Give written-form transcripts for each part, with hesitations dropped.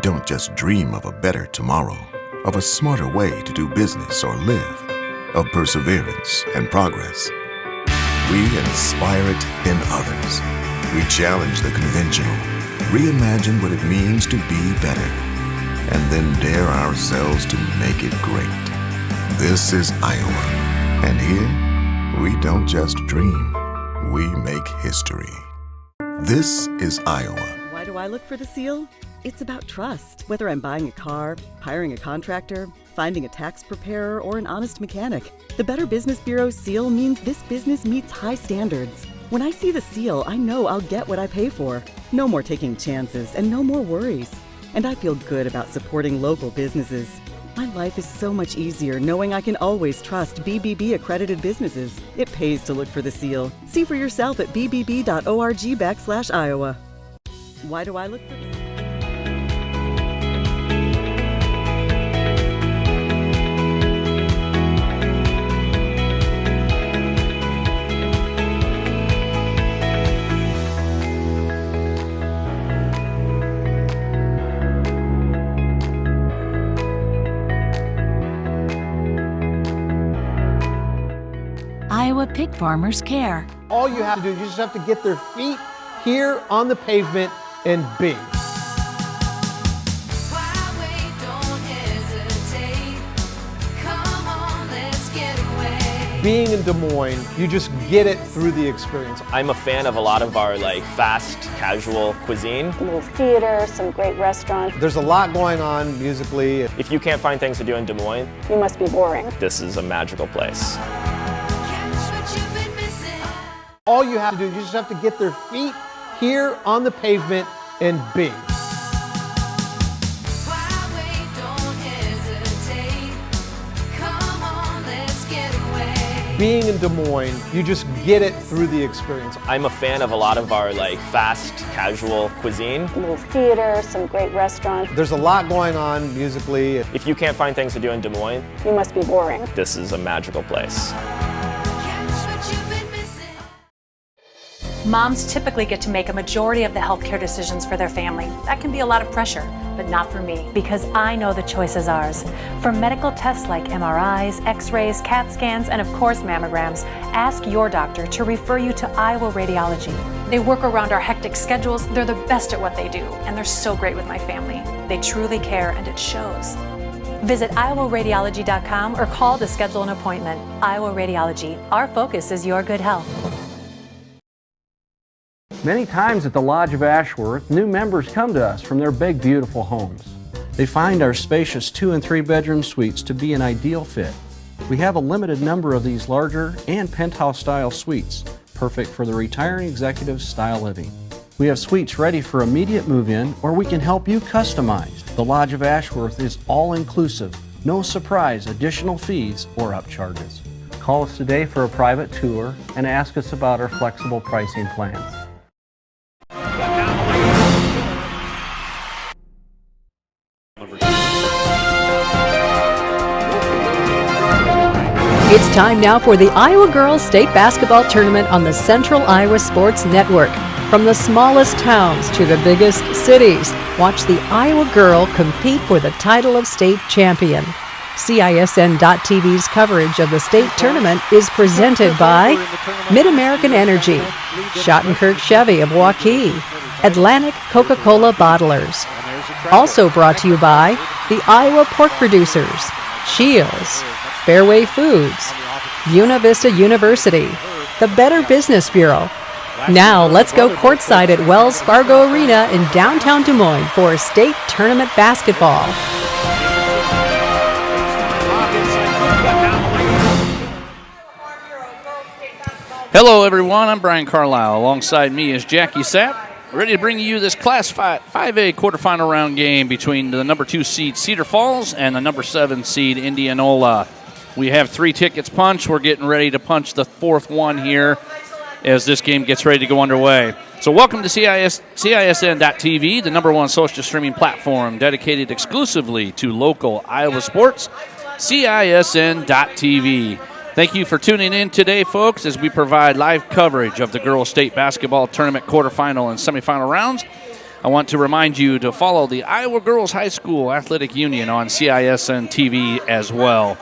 don't just dream of a better tomorrow, of a smarter way to do business or live, of perseverance and progress. We inspire it in others. We challenge the conventional, reimagine what it means to be better, and then dare ourselves to make it great. This is Iowa, and here we don't just dream, we make history. This is Iowa. Why do I look for the seal? It's about trust. Whether I'm buying a car, hiring a contractor, finding a tax preparer, or an honest mechanic, the Better Business Bureau's seal means this business meets high standards. When I see the seal, I know I'll get what I pay for. No more taking chances and no more worries. And I feel good about supporting local businesses. My life is so much easier knowing I can always trust BBB accredited businesses. It pays to look for the seal. See for yourself at bbb.org/Iowa. Why do I look for the seal? Iowa pig farmers care. All you have to do is you just have to get their feet here on the pavement and bing. Being in Des Moines, you just get it through the experience. I'm a fan of a lot of our fast, casual cuisine. A little theater, some great restaurants. There's a lot going on musically. If you can't find things to do in Des Moines, You must be boring. this is a magical place. All you have to do is you just have to get their feet here on the pavement and bing. Being in Des Moines, you just get it through the experience. I'm a fan of a lot of our fast, casual cuisine. A little theater, some great restaurants. There's a lot going on musically. If you can't find things to do in Des Moines, You must be boring. this is a magical place. Moms typically get to make a majority of the healthcare decisions for their family. That can be a lot of pressure, but not for me. Because I know the choice is ours. For medical tests like MRIs, X-rays, CAT scans, and of course mammograms, ask your doctor to refer you to Iowa Radiology. They work around our hectic schedules. They're the best at what they do, and they're so great with my family. They truly care, and it shows. Visit iowaradiology.com or call to schedule an appointment. Iowa Radiology. Our focus is your good health. Many times at the Lodge of Ashworth, new members come to us from their big, beautiful homes. They find our spacious 2- and 3-bedroom suites to be an ideal fit. We have a limited number of these larger and penthouse-style suites, perfect for the retiring executives style living. We have suites ready for immediate move-in, or we can help you customize. The Lodge of Ashworth is all-inclusive, no surprise additional fees or upcharges. Call us today for a private tour and ask us about our flexible pricing plans. It's time now for the Iowa Girls State Basketball Tournament on the Central Iowa Sports Network. From the smallest towns to the biggest cities, watch the Iowa girl compete for the title of state champion. CISN.TV's coverage of the state tournament is presented by Mid-American Energy, Schottenkirk Chevy of Waukee, Atlantic Coca-Cola Bottlers. Also brought to you by the Iowa Pork Producers, Shields, Fairway Foods, Buena Vista University, the Better Business Bureau. Now let's go courtside at Wells Fargo Arena in downtown Des Moines for state tournament basketball. Hello everyone, I'm Brian Carlisle. Alongside me is Jackie Sapp, ready to bring you this Class 5A quarterfinal round game between the number 2 seed Cedar Falls and the number 7 seed Indianola. We have 3 tickets punched. We're getting ready to punch the 4th one here as this game gets ready to go underway. So welcome to CISN.TV, the number 1 social streaming platform dedicated exclusively to local Iowa sports, CISN.TV. Thank you for tuning in today, folks, as we provide live coverage of the Girls State Basketball Tournament quarterfinal and semifinal rounds. I want to remind you to follow the Iowa Girls High School Athletic Union on CISN TV as well.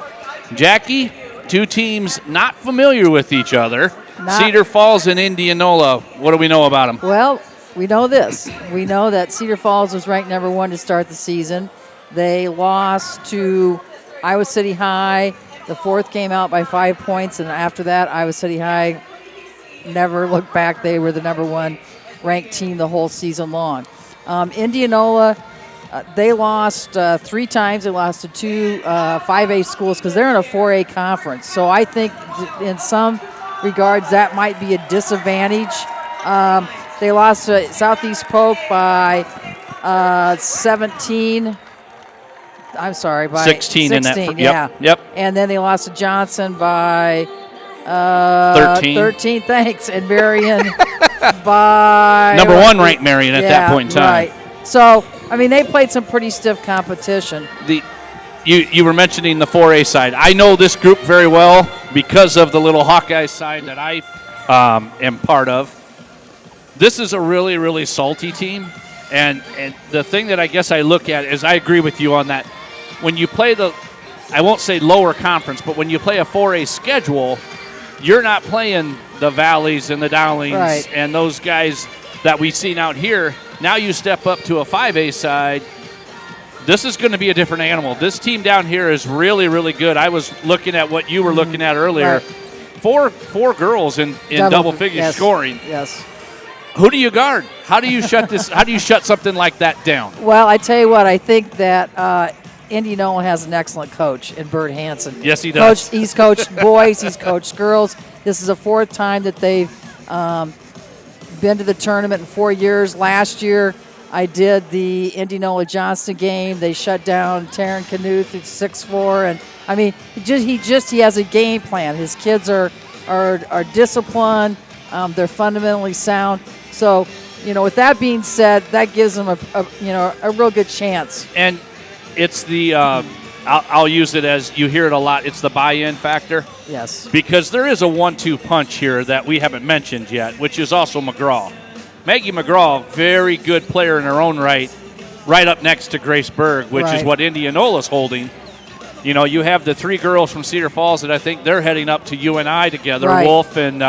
Jackie, two teams not familiar with each other. Cedar Falls and Indianola. What do we know about them? Well, we know this. We know that Cedar Falls was ranked number 1 to start the season. They lost to Iowa City High. The fourth came out by 5 points, and after that, Iowa City High never looked back. They were the number 1 ranked team the whole season long. Indianola, they lost 3 times. They lost to 2 5A schools because they're in a 4A conference. So I think in some regards that might be a disadvantage. They lost to Southeast Polk by 17. I'm sorry, by 16 in that. Yeah. Yep. And then they lost to Johnson by 13. 13, thanks. And Marion by number 1 ranked Marion at that point in time. Right. So, I mean, they played some pretty stiff competition. You were mentioning the 4A side. I know this group very well because of the little Hawkeye side that I am part of. This is a really, really salty team. And the thing that I guess I look at is I agree with you on that. When you play I won't say lower conference, but when you play a 4A schedule, you're not playing the Valleys and the Dowlings and those guys that we've seen out here. Now you step up to a 5A side. This is going to be a different animal. This team down here is really, really good. I was looking at what you were looking at earlier. Four girls in double figure scoring. Yes. Who do you guard? How do you shut this? How do you shut something like that down? Well, I tell you what, I think that Indianola has an excellent coach in Bert Hansen. Yes, he does. He's coached boys. He's coached girls. This is the 4th time that they've been to the tournament in 4 years. Last year, I did the Indianola Johnston game. They shut down Taryn Knuth at 6-4, and I mean, he has a game plan. His kids are disciplined. They're fundamentally sound. So, with that being said, that gives them a real good chance. And it's the I'll use it as you hear it a lot. It's the buy-in factor. Yes. Because there is a 1-2 punch here that we haven't mentioned yet, which is also McGraw. Maggie McGraw, very good player in her own right up next to Grace Berg, which is what Indianola's holding. You have the 3 girls from Cedar Falls that I think they're heading up to UNI together, Wolf and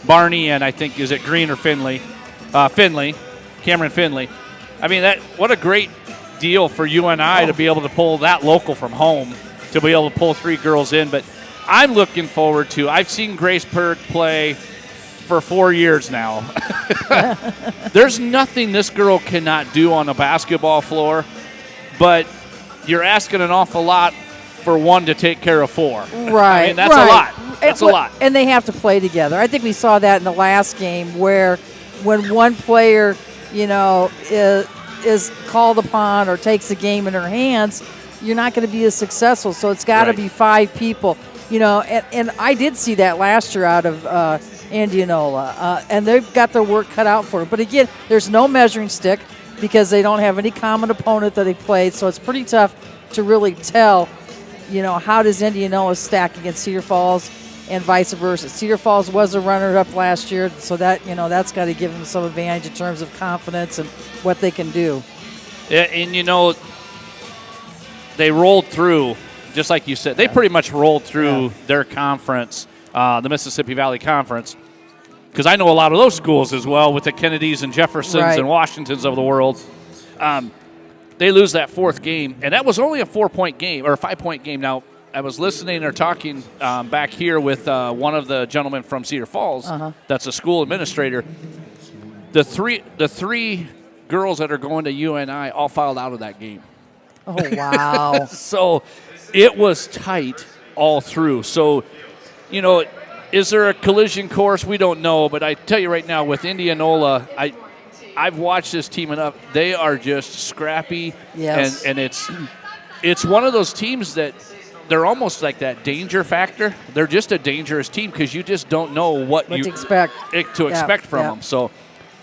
Barney, and I think, is it Green or Finley? Cameron Finley. I mean, what a great deal for UNI to be able to pull that local from home, to be able to pull 3 girls in. But I'm looking forward to, I've seen Grace Berg play for 4 years now. There's nothing this girl cannot do on a basketball floor, but you're asking an awful lot for 1 to take care of 4. Right. I mean, that's a lot. That's a lot. And they have to play together. I think we saw that in the last game where when one player, is called upon or takes the game in her hands, you're not going to be as successful. So it's got to be 5 people. And I did see that last year out of Indianola. And they've got their work cut out for it. But again, there's no measuring stick because they don't have any common opponent that they played. So it's pretty tough to really tell, how does Indianola stack against Cedar Falls and vice versa. Cedar Falls was a runner-up last year, so that that's got to give them some advantage in terms of confidence and what they can do. Yeah, and they rolled through, just like you said. They pretty much rolled through their conference, the Mississippi Valley Conference, because I know a lot of those schools as well with the Kennedys and Jeffersons and Washingtons of the world. They lose that 4th game, and that was only a 4-point game or a 5-point game. Now, I was listening or talking back here with one of the gentlemen from Cedar Falls. That's a school administrator. The three girls that are going to UNI all filed out of that game. Oh, wow. So it was tight all through. So, is there a collision course? We don't know. But I tell you right now, with Indianola, I've watched this team enough. They are just scrappy. Yes. And it's one of those teams that they're almost like that danger factor. They're just a dangerous team because you just don't know what to expect from them. So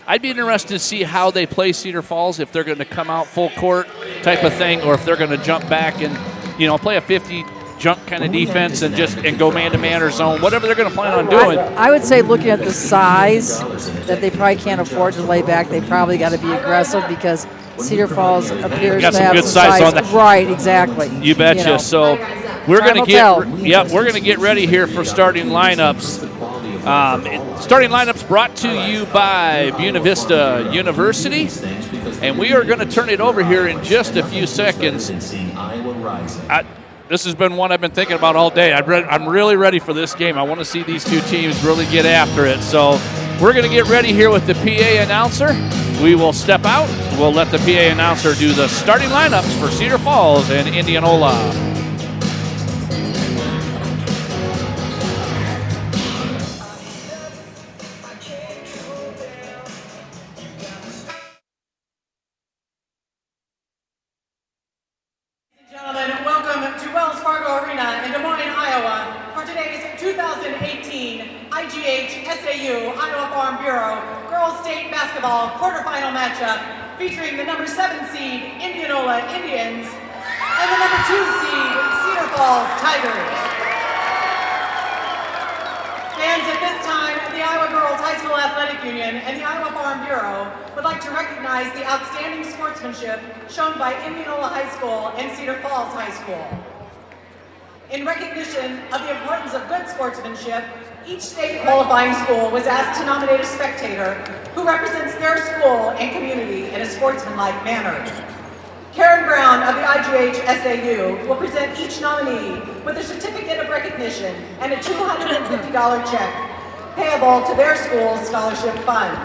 I'd be interested to see how they play Cedar Falls, if they're going to come out full court type of thing, or if they're going to jump back and play a 50 junk kind of defense and go man-to-man or zone, whatever they're going to plan on doing. I would say looking at the size that they probably can't afford to lay back, they probably got to be aggressive because Cedar Falls appears got to some have good some size on that. Right, exactly. You betcha. You know. So we're going to get ready here for starting lineups. Starting lineups brought to you by Buena Vista University, and we are going to turn it over here in just a few seconds. This has been one I've been thinking about all day. I'm really ready for this game. I want to see these two teams really get after it. So we're going to get ready here with the PA announcer. We will step out. We'll let the PA announcer do the starting lineups for Cedar Falls and Indianola. Gentlemen, welcome to Wells Fargo Arena in Des Moines, Iowa for today's 2018 IGHSAU Iowa Farm Bureau Girls State Basketball Quarterfinal matchup featuring the number 7 seed Indianola Indians and the number 2 seed Cedar Falls Tigers. Fans, at this time, the Iowa Girls High School Athletic Union and the Iowa Farm Bureau would like to recognize the outstanding sportsmanship shown by Indianola High School and Cedar Falls High School. In recognition of the importance of good sportsmanship, each state qualifying school was asked to nominate a spectator who represents their school and community in a sportsmanlike manner. Karen Brown of the IGHSAU will present each nominee with a certificate of recognition and a $250 check payable to their school's scholarship fund.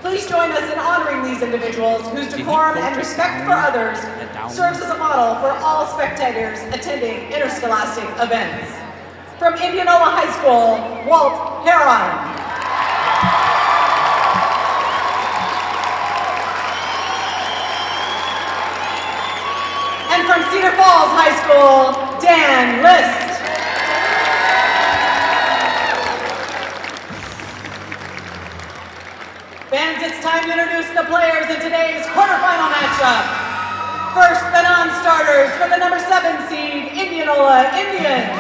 Please join us in honoring these individuals whose decorum and respect for others serves as a model for all spectators attending interscholastic events. From Indianola High School, Walt Heron. And from Cedar Falls High School, Dan List. Fans, it's time to introduce the players in today's quarterfinal matchup. First, the non-starters for the number 7 seed Indianola Indians.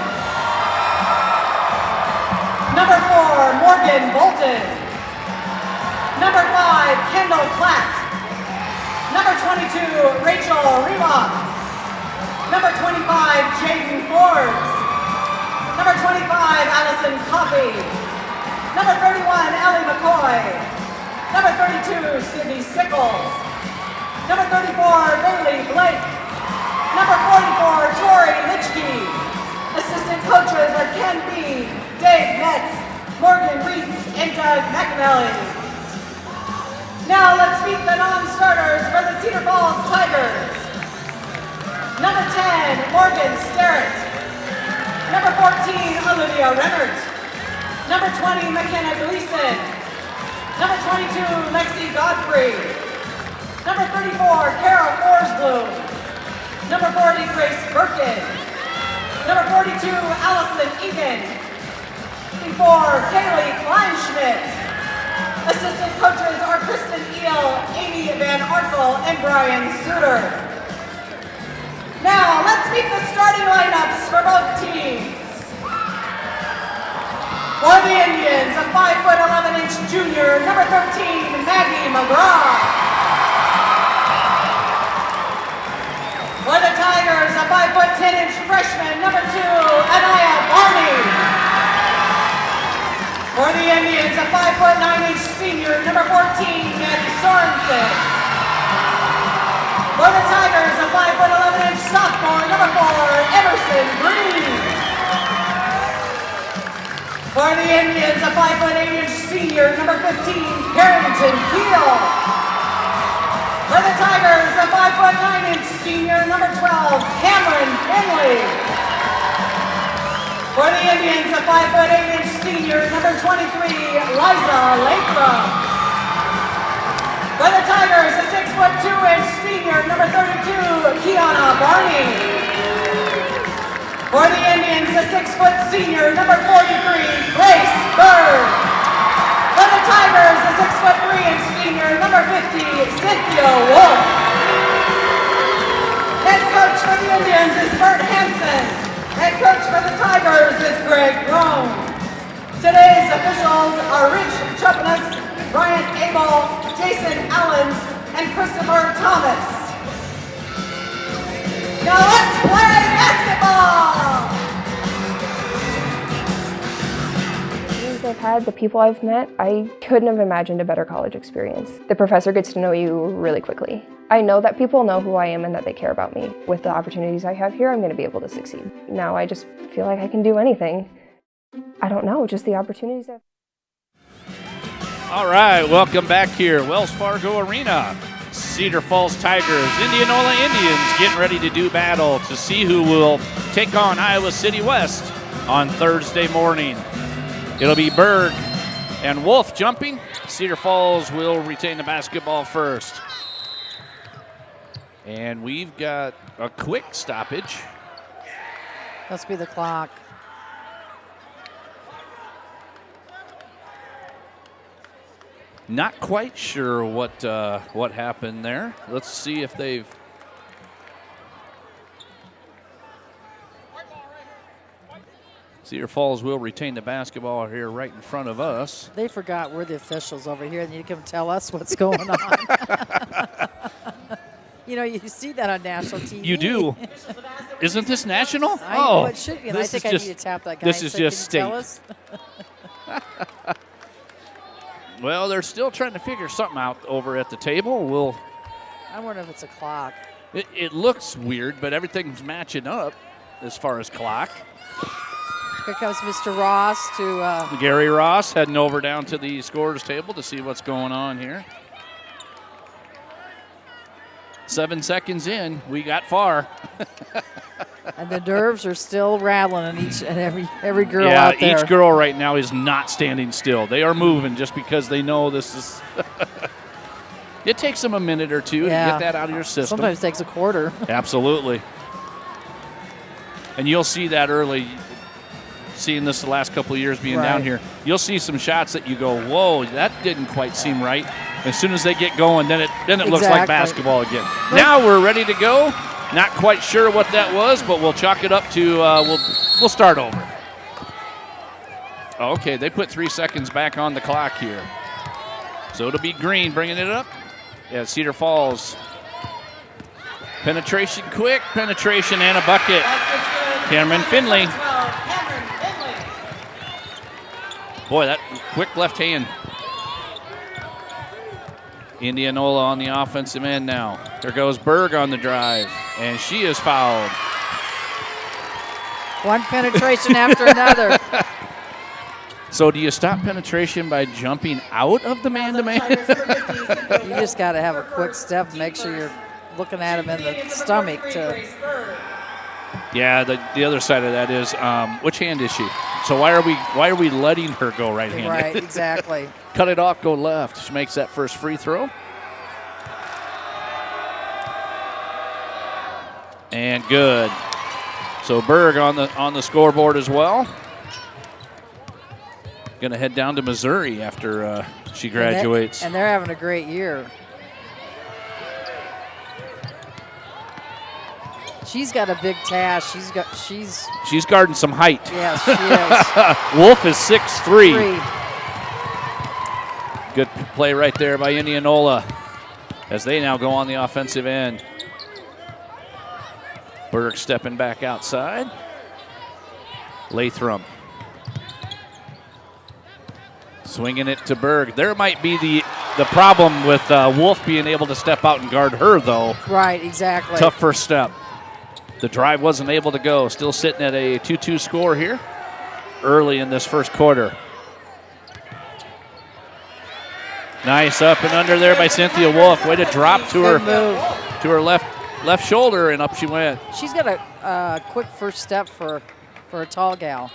Number 4, Morgan Bolton. Number 5, Kendall Platt. Number 22, Rachel Reebok. Number 25, Jaden Forbes. Number 25, Allison Coffey. Number 31, Ellie McCoy. Number 32, Sydney Sickles. Number 34, Bailey Blake. Number 44, Tori Litchke. Assistant coaches are Ken B., Dave Metz, Morgan Reitz, and Doug McAnally. Now let's meet the non-starters for the Cedar Falls Tigers. Number 10, Morgan Sterrett. Number 14, Olivia Rennert. Number 20, McKenna Gleason. Number 22, Lexi Godfrey. Number 34, Kara Forsbloom. Number 40, Grace Birkin. Number 42, Allison Egan. 54, Kaylee Kleinschmidt. Assistant coaches are Kristen Eel, Amy Van Arkel, and Brian Suter. Now, let's meet the starting lineups for both teams. For the Indians, a 5'11" junior, number 13, Maggie McGraw. For the Tigers, a 5'10" freshman, number 2, Anaya Barney. For the Indians, a 5'9" senior, number 14, Maddie Sorensen. For the Tigers, a 5'11" sophomore, number 4, Emerson Green. For the Indians, a 5'8" senior, number 15, Carrington Peel. For the Tigers, a 5'9" senior, number 12, Cameron Finley. For the Indians, a 5'8" senior, number 23, Liza Latham. For the Tigers, a 6'2" senior, number 32, Kiana Barney. For the Indians, a 6' senior, number 43, Grace Bird. For the Tigers, a 6'3" senior, number 50, Cynthia Wolf. Head coach for the Indians is Bert Hansen. Head officials are Rich Chupness, Brian Abel, Jason Allens, and Christopher Thomas. Now let's play basketball! I've had, the people I've met, I couldn't have imagined a better college experience. The professor gets to know you really quickly. I know that people know who I am and that they care about me. With the opportunities I have here, I'm going to be able to succeed. Now I just feel like I can do anything. I don't know, just the opportunities I've... All right, welcome back here, Wells Fargo Arena. Cedar Falls Tigers, Indianola Indians getting ready to do battle to see who will take on Iowa City West on Thursday morning. It'll be Berg and Wolf jumping. Cedar Falls will retain the basketball first. And we've got a quick stoppage. Must be the clock. Not quite sure what happened there. Let's see if they've... Cedar Falls will retain the basketball here right in front of us. They forgot we're the officials over here, and you can tell us what's going on. You know, you see that on national TV. You do. Isn't this national? I know it should be, and I think I need to tap that guy. This is just state. Well, they're still trying to figure something out over at the table. I wonder if it's a clock. It looks weird, but everything's matching up as far as clock. Here comes Mr. Ross to... Gary Ross heading over down to the scorer's table to see what's going on here. 7 seconds in, we got far. And the nerves are still rattling in each and every girl out there. Yeah, each girl right now is not standing still. They are moving just because they know this is... It takes them a minute or two to get that out of your system. Sometimes it takes a quarter. Absolutely. And you'll see that early, seeing this the last couple of years being down here. You'll see some shots that you go, whoa, that didn't quite seem right. As soon as they get going, then it looks like basketball again. Now we're ready to go. Not quite sure what that was, but we'll chalk it up to we'll start over. Okay, they put 3 seconds back on the clock here. So it'll be Green bringing it up. Yeah, Cedar Falls. Penetration quick, penetration and a bucket. Cameron Finley. Boy, that quick left hand. Indianola on the offensive end now. There goes Berg on the drive, and she is fouled. One penetration after another. So do you stop penetration by jumping out of the man-to-man? You just got to have a quick step and make sure you're looking at him in the stomach. Yeah, the other side of that is, which hand is she? So why are we letting her go right-handed? Right, exactly. Cut it off, go left. She makes that first free throw. And good. So Berg on the scoreboard as well. Going to head down to Missouri after she graduates. And they're having a great year. She's got a big task. She's guarding some height. Yes, she is. Wolf is 6'3". Good play right there by Indianola as they now go on the offensive end. Berg stepping back outside. Latham swinging it to Berg. There might be the problem with Wolf being able to step out and guard her, though. Right, exactly. Tough first step. The drive wasn't able to go. Still sitting at a 2-2 score here early in this first quarter. Nice up and under there by Cynthia Wolf. Way to drop to her left shoulder, and up she went. She's got a quick first step for a tall gal.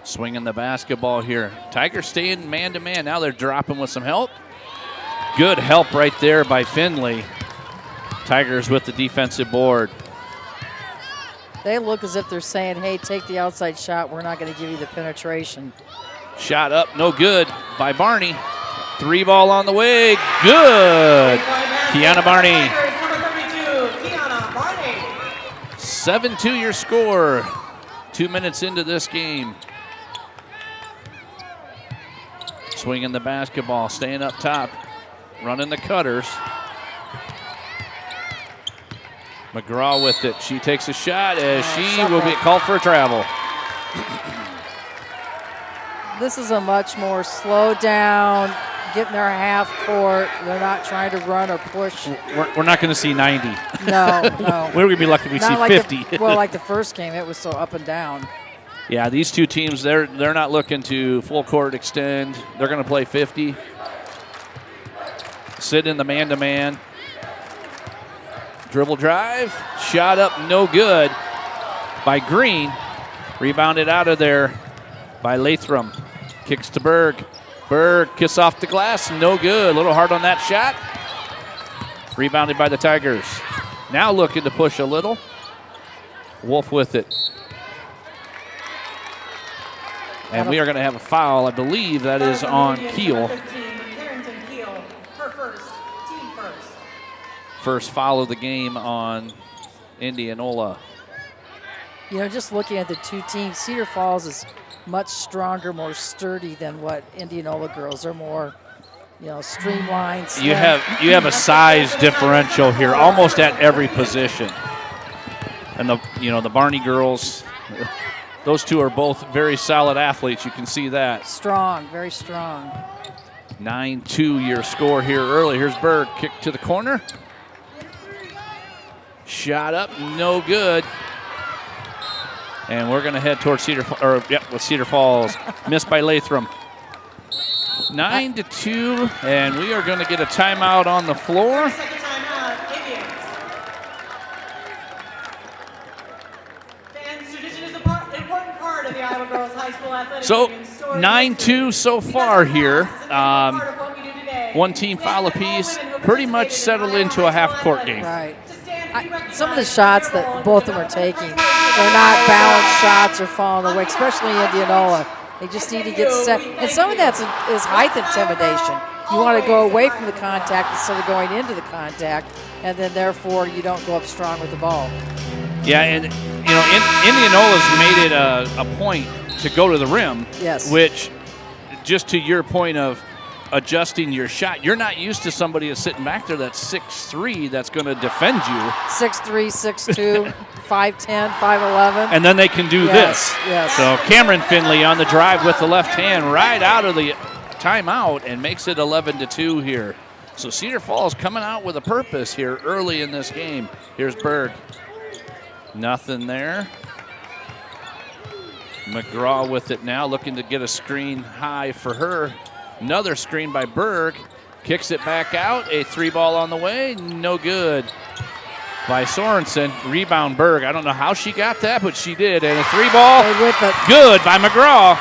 Swinging the basketball here. Tigers staying man-to-man. Now they're dropping with some help. Good help right there by Finley. Tigers with the defensive board. They look as if they're saying, hey, take the outside shot. We're not going to give you the penetration. Shot up, no good by Barney. 3 ball on the way, good. Kiana Barney. 7-2 your score. 2 minutes into this game. Swinging the basketball, staying up top, running the cutters. McGraw with it. She takes a shot as she will be called for a travel. This is a much more slow down, getting their half court. They're not trying to run or push. We're not going to see 90. No. We're going to be lucky if we see like 50. Like the first game, it was so up and down. Yeah, these two teams, they're not looking to full court extend. They're going to play 50. Sit in the man-to-man. Dribble drive. Shot up, no good by Green. Rebounded out of there by Lathram. Kicks to Berg. Berg, kiss off the glass, no good. A little hard on that shot. Rebounded by the Tigers. Now looking to push a little. Wolf with it. And we are going to have a foul. I believe that is on Keel. First foul of the game on Indianola. You know, just looking at the two teams, Cedar Falls is much stronger, more sturdy than what Indianola girls are. More, streamlined. Slim. You have a size differential here, almost at every position. And the Barney girls, those two are both very solid athletes. You can see that. Strong, very strong. 9-2 your score here early. Here's Berg, kick to the corner. Shot up, no good. And we're going to head towards Cedar Falls. Missed by Lathram. 9-2, and we are going to get a timeout on the floor. So 9-2 so far here. One team foul apiece. Pretty much settled into a half-court game. Right. Some of the shots that both of them are taking, they're not balanced shots or falling away, especially Indianola. They just need to get set. And some of that is height intimidation. You want to go away from the contact instead of going into the contact, and then therefore you don't go up strong with the ball. Yeah, and Indianola's made it a point to go to the rim. Yes. Which, just to your point of adjusting your shot, you're not used to somebody that's sitting back there that's 6'3", that's going to defend you. 6'3", 6'2", 5'10", 5'11". And then they can do this. Yes. So Cameron Finley on the drive with the left hand right out of the timeout and makes it 11-2 here. So Cedar Falls coming out with a purpose here early in this game. Here's Berg. Nothing there. McGraw with it now, looking to get a screen high for her. Another screen by Berg. Kicks it back out. A three ball on the way. No good by Sorensen. Rebound Berg. I don't know how she got that, but she did. And a three ball. Good by McGraw.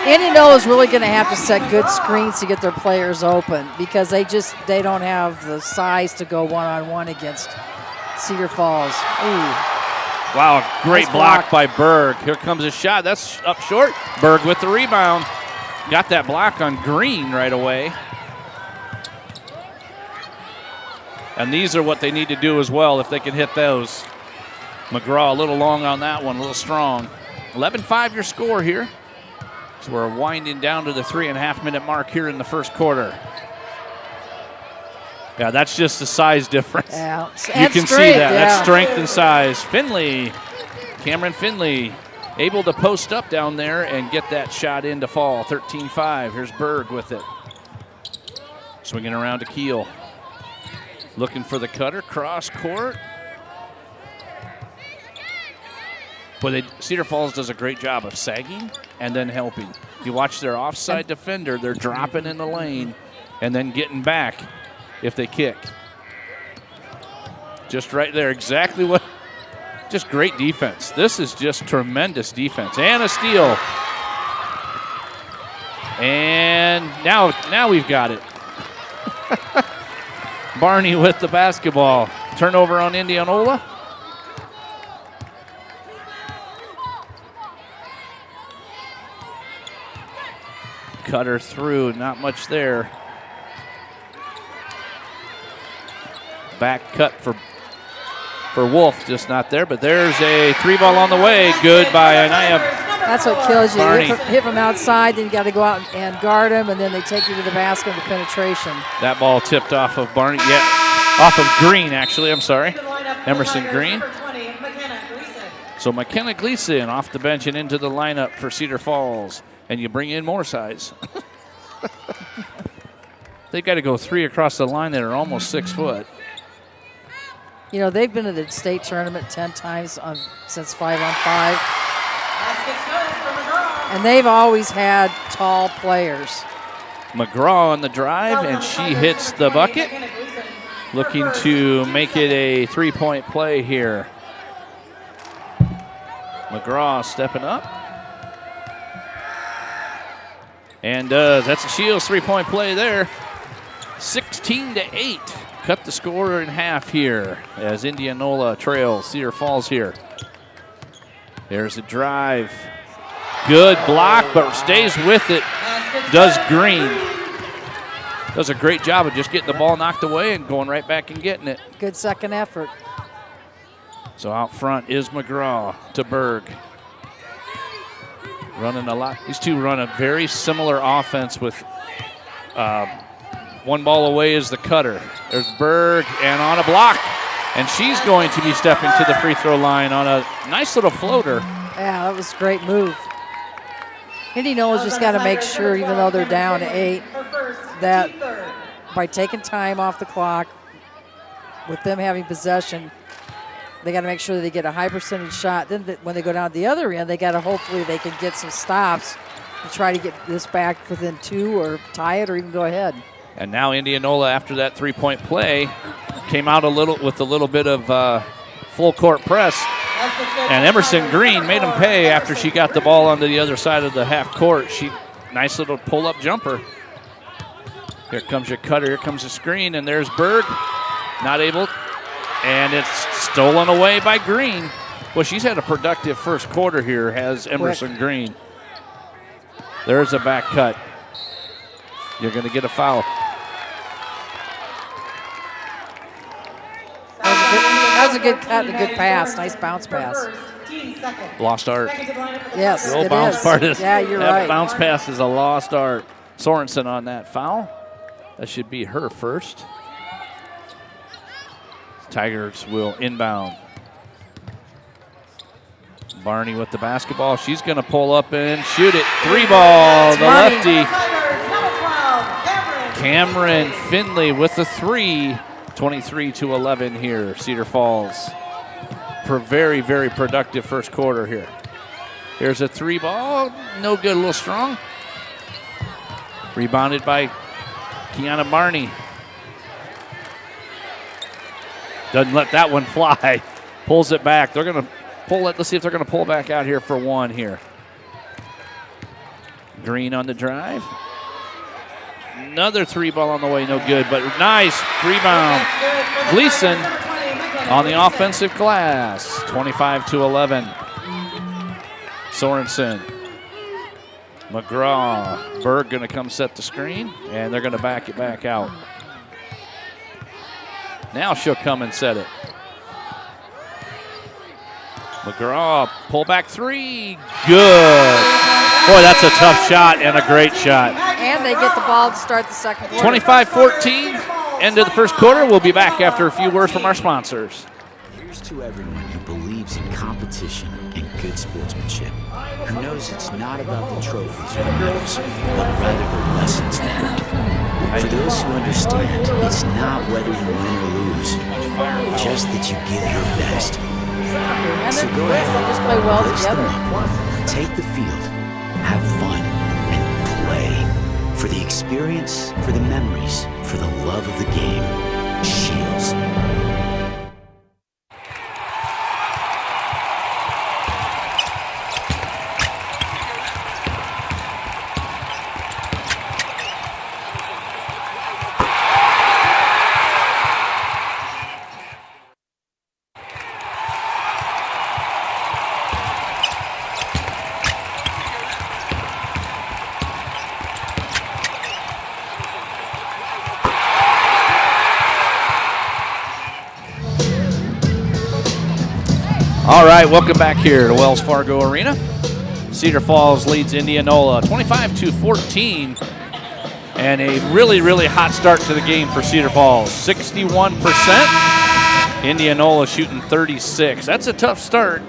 Indianola's really going to have to set good screens to get their players open because they don't have the size to go one-on-one against Cedar Falls. Ooh. Wow, great block by Berg. Here comes a shot. That's up short. Berg with the rebound. Got that block on Green right away. And these are what they need to do as well if they can hit those. McGraw a little long on that one, a little strong. 11-5 your score here. So we're winding down to the 3.5-minute mark here in the first quarter. Yeah, that's just the size difference. Yeah. You can see that. That's strength and size. Finley, Cameron Finley, able to post up down there and get that shot in to fall. 13-5. Here's Berg with it. Swinging around to Keel. Looking for the cutter, cross court. But Cedar Falls does a great job of sagging and then helping. You watch their offside defender, they're dropping in the lane and then getting back if they kick. Just right there, exactly what, just great defense. This is just tremendous defense. And a steal. And now we've got it. Barney with the basketball. Turnover on Indianola. Cutter through, not much there. Back cut for for Wolf, just not there. But there's a 3-ball on the way. Good by Anaya. That's what kills you. Barney. Hit from outside, then you got to go out and guard him, and then they take you to the basket with penetration. That ball tipped off of Barney. Yeah, off of Green, actually. I'm sorry. Emerson Green. So McKenna Gleason off the bench and into the lineup for Cedar Falls. And you bring in more size. They got to go 3 across the line that are almost 6 foot. You know, they've been to the state tournament 10 times since 5-on-5. And they've always had tall players. McGraw on the drive, and she hits the bucket. Looking to make it a 3-point play here. McGraw stepping up. And that's a Shields 3-point play there. 16-8. Cut the score in half here as Indianola trails Cedar Falls here. There's a drive. Good block, but stays with it. Does Green. Does a great job of just getting the ball knocked away and going right back and getting it. Good second effort. So out front is McGraw to Berg. Running a lot. These two run a very similar offense with 1 ball away is the cutter. There's Berg and on a block. And she's going to be stepping to the free throw line on a nice little floater. Yeah, that was a great move. Indianola's just got to make sure, even though they're down 8, that by taking time off the clock, with them having possession, they got to make sure that they get a high percentage shot. Then when they go down the other end, they got to hopefully they can get some stops to try to get this back within 2 or tie it or even go ahead. And now Indianola, after that 3-point play, came out with a little bit of full court press. And Emerson Green made him pay after she got the ball onto the other side of the half court. Nice little pull-up jumper. Here comes your cutter, here comes the screen, and there's Berg. Not able, and it's stolen away by Green. Well, she's had a productive first quarter here, has Emerson Green. There's a back cut. You're going to get a foul. That was a good cut and a good pass. Nice bounce pass. Lost art. Yes, the old it bounce is. part is. Yeah, you're that right. Bounce pass is a lost art. Sorensen on that foul. That should be her first. Tigers will inbound. Barney with the basketball. She's going to pull up and shoot it. 3-ball, the lefty. Cameron Finley with the 3. 23-11 here, Cedar Falls. For very, very productive first quarter here. Here's a 3-ball. No good, a little strong. Rebounded by Kiana Barney. Doesn't let that one fly. Pulls it back. They're going to pull it. Let's see if they're going to pull back out here for 1 here. Green on the drive. Another 3-ball on the way, no good, but nice rebound. Gleason on the offensive glass, 25-11. Sorensen, McGraw, Berg going to come set the screen, and they're going to back it back out. Now she'll come and set it. McGraw, pull back 3, good. Boy, that's a tough shot and a great shot. And they get the ball to start the second quarter. 25-14, end of the first quarter. We'll be back after a few words from our sponsors. Here's to everyone who believes in competition and good sportsmanship, who knows it's not about the trophies or the medals, but rather the lessons learned. For those who understand, it's not whether you win or lose, just that you give your best. So go ahead, they just play well list together. them up, take the field, have fun, and play. For the experience, for the memories, for the love of the game, Shields. All right, welcome back here to Wells Fargo Arena. Cedar Falls leads Indianola 25-14. And a really, really hot start to the game for Cedar Falls. 61%. Indianola shooting 36. That's a tough start.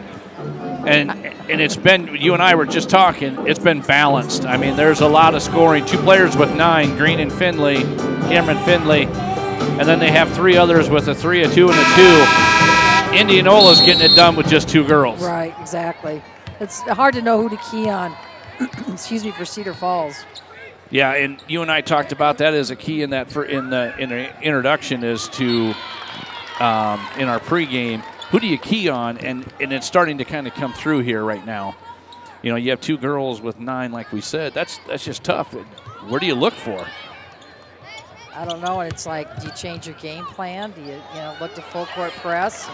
And it's been, you and I were just talking, it's been balanced. I mean, there's a lot of scoring. 2 players with 9, Green and Finley, Cameron Finley. And then they have 3 others with a 3, a 2, and a 2. Indianola's getting it done with just 2 girls. Right, exactly. It's hard to know who to key on, excuse me, for Cedar Falls. Yeah, and you and I talked about that as a key in that in the introduction is to in our pregame. Who do you key on? And it's starting to kind of come through here right now. You know, you have 2 girls with 9, like we said. That's just tough. Where do you look for? I don't know. It's like, do you change your game plan? Do you look to full court press?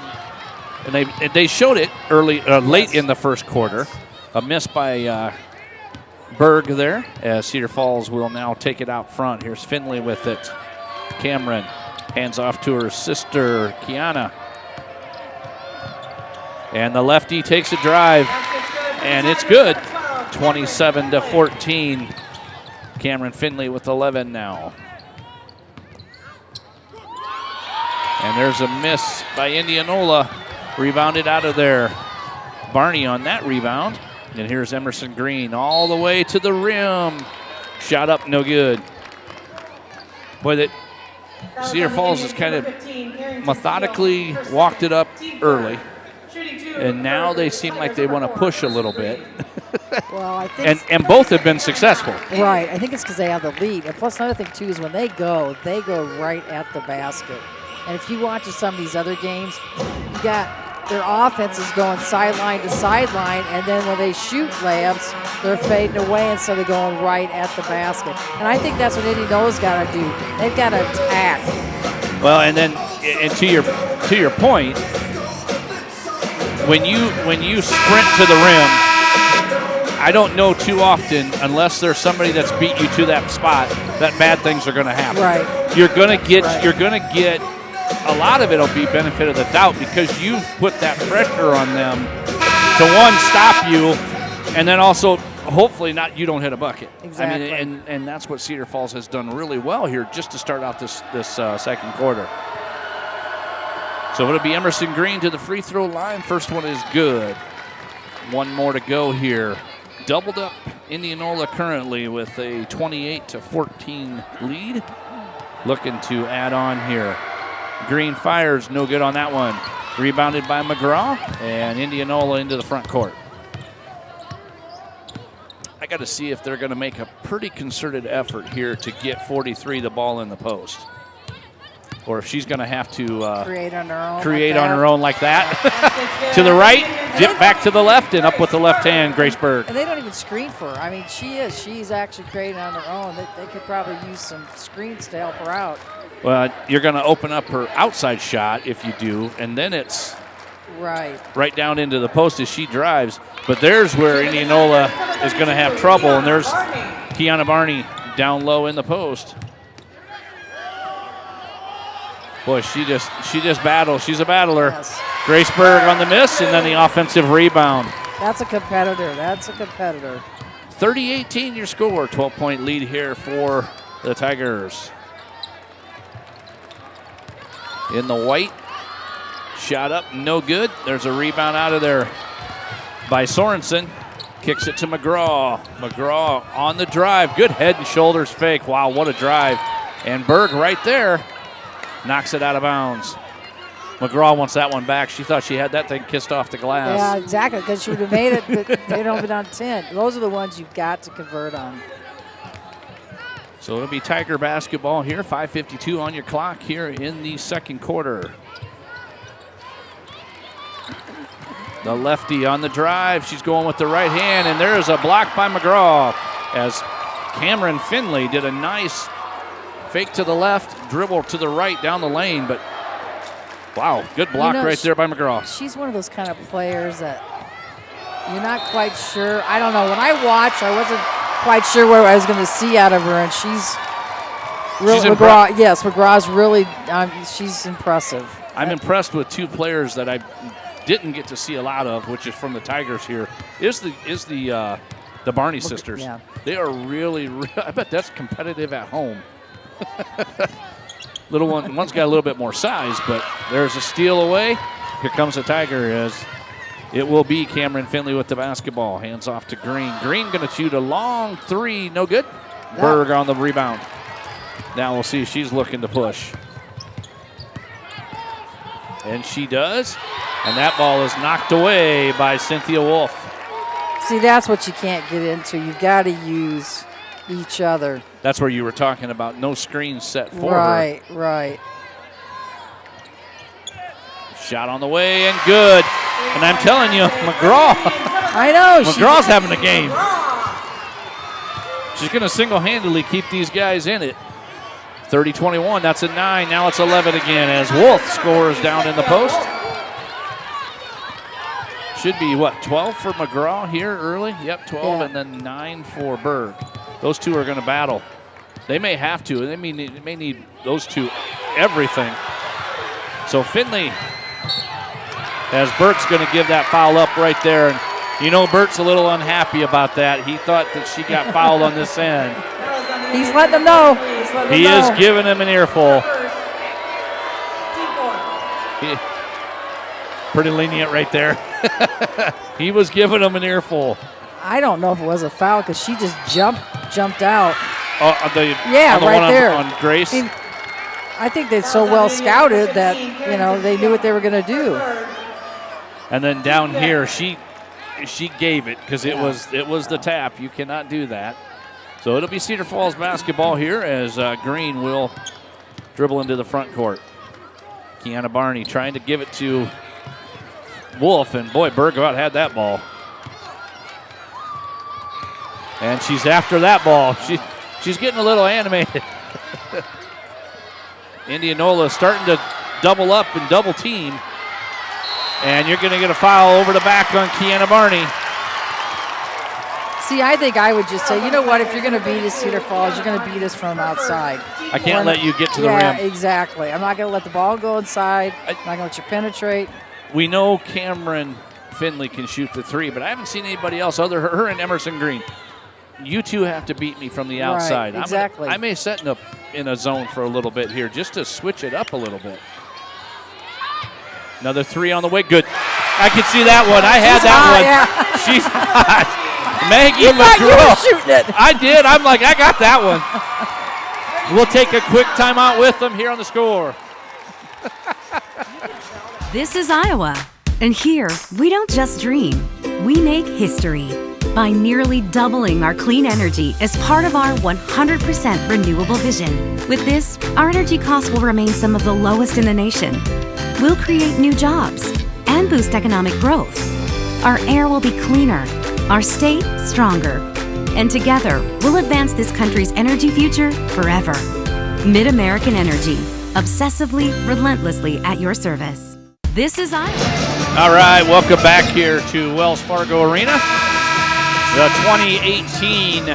And they showed it early, late in the first quarter. A miss by Berg there, as Cedar Falls will now take it out front. Here's Finley with it. Cameron hands off to her sister, Kiana. And the lefty takes a drive, and it's good. 27-14. Cameron Finley with 11 now. And there's a miss by Indianola. Rebounded out of there. Barney on that rebound. And here's Emerson Green all the way to the rim. Shot up, no good. Boy, Cedar Falls has kind of methodically walked it up early. And now they seem like they want to push a little bit. Well, I think and both have been successful. Right. I think it's because they have the lead. And plus another thing, too, is when they go right at the basket. And if you watch some of these other games, you got their offense is going sideline to sideline, and then when they shoot layups, they're fading away instead of going right at the basket. And I think that's what Indianola's got to do. They've got to attack. Well, and then to your point, when you sprint to the rim, I don't know too often, unless there's somebody that's beat you to that spot, that bad things are going to happen. Right. You're going to get. A lot of it will be benefit of the doubt because you've put that pressure on them to, one, stop you, and then also hopefully you don't hit a bucket. Exactly. I mean, and that's what Cedar Falls has done really well here just to start out this second quarter. So it'll be Emerson Green to the free throw line. First one is good. One more to go here. Doubled up Indianola currently with a 28-14 lead. Looking to add on here. Green fires, no good on that one. Rebounded by McGraw, and Indianola into the front court. I got to see if they're going to make a pretty concerted effort here to get 43 the ball in the post. Or if she's going to have to create on her own like that. To the right, dip back to the left, and up with the left hand, Grace Berg. And they don't even screen for her. I mean, she's actually creating on her own. They could probably use some screens to help her out. Well, you're going to open up her outside shot if you do, and then it's right down into the post as she drives. But there's where Indianola is going to have trouble, and there's Kiana Barney down low in the post. Boy, she just battles. She's a battler. Yes. Grace Berg on the miss, and then the offensive rebound. That's a competitor. 30-18 your score. 12-point lead here for the Tigers. In the white, shot up, no good. There's a rebound out of there by Sorensen. Kicks it to McGraw. McGraw on the drive. Good head and shoulders fake. Wow, what a drive. And Berg right there knocks it out of bounds. McGraw wants that one back. She thought she had that thing kissed off the glass. Yeah, exactly, because she would have made it, but they'd only been on 10. Those are the ones you've got to convert on. So it'll be Tiger basketball here. 5:52 on your clock here in the second quarter. The lefty on the drive. She's going with the right hand, and there's a block by McGraw as Cameron Finley did a nice fake to the left, dribble to the right down the lane, but wow, good block right there by McGraw. She's one of those kind of players that you're not quite sure. I don't know. When I watched, I wasn't quite sure what I was going to see out of her, and she's really McGraw. Yes, McGraw's really. She's impressive. I'm impressed with two players that didn't get to see a lot of, which is from the Tigers here, is the Barney sisters. Yeah. They are really, I bet that's competitive at home. One's got a little bit more size, but there's a steal away. Here comes the Tiger as it will be Cameron Finley with the basketball. Hands off to Green. Green going to shoot a long three. No good. Berg on the rebound. Now we'll see if she's looking to push. And she does. And that ball is knocked away by Cynthia Wolf. See, that's what you can't get into. You've got to use each other. That's where you were talking about no screen set for her. Right. Shot on the way and good. And I'm telling you, McGraw. I know. McGraw's having a game. She's going to single-handedly keep these guys in it. 30-21, that's a 9. Now it's 11 again as Wolf scores down in the post. Should be, 12 for McGraw here early? Yep, 12, and then 9 for Berg. Those two are going to battle. They may have to. They may need those two everything. So Finley, as Bert's going to give that foul up right there. And you know Bert's a little unhappy about that. He thought that she got fouled on this end. He's letting them know. He is giving him an earful. Pretty lenient right there. He was giving him an earful. I don't know if it was a foul because she just jumped out. Right there on Grace. I think they're so well scouted that they knew what they were going to do. And then down here, she gave it because it was the tap. You cannot do that. So it'll be Cedar Falls basketball here as Green will dribble into the front court. Kiana Barney trying to give it to Wolf, and boy, Berg about had that ball. And she's after that ball. She's getting a little animated. Indianola starting to double up and double team. And you're going to get a foul over the back on Kiana Barney. See, I think I would just say, you know what, if you're going to beat us, Cedar Falls, you're going to beat us from outside. I can't let you get to the rim. Yeah, exactly. I'm not going to let the ball go inside. I'm not going to let you penetrate. We know Cameron Finley can shoot the three, but I haven't seen anybody else other than her and Emerson Green. You two have to beat me from the outside. Right, exactly. I may set in a zone for a little bit here just to switch it up a little bit. Another three on the way. Good. I can see that one. I had that one. Yeah. She's hot. Maggie McGraw. Shooting it. I did. I'm like, I got that one. We'll take a quick timeout with them here on the score. This is Iowa, and here we don't just dream, we make history by nearly doubling our clean energy as part of our 100% renewable vision. With this, our energy costs will remain some of the lowest in the nation. We'll create new jobs and boost economic growth. Our air will be cleaner, our state stronger, and together we'll advance this country's energy future forever. Mid-American Energy, obsessively, relentlessly at your service. This is Iowa. All right, welcome back here to Wells Fargo Arena. The 2018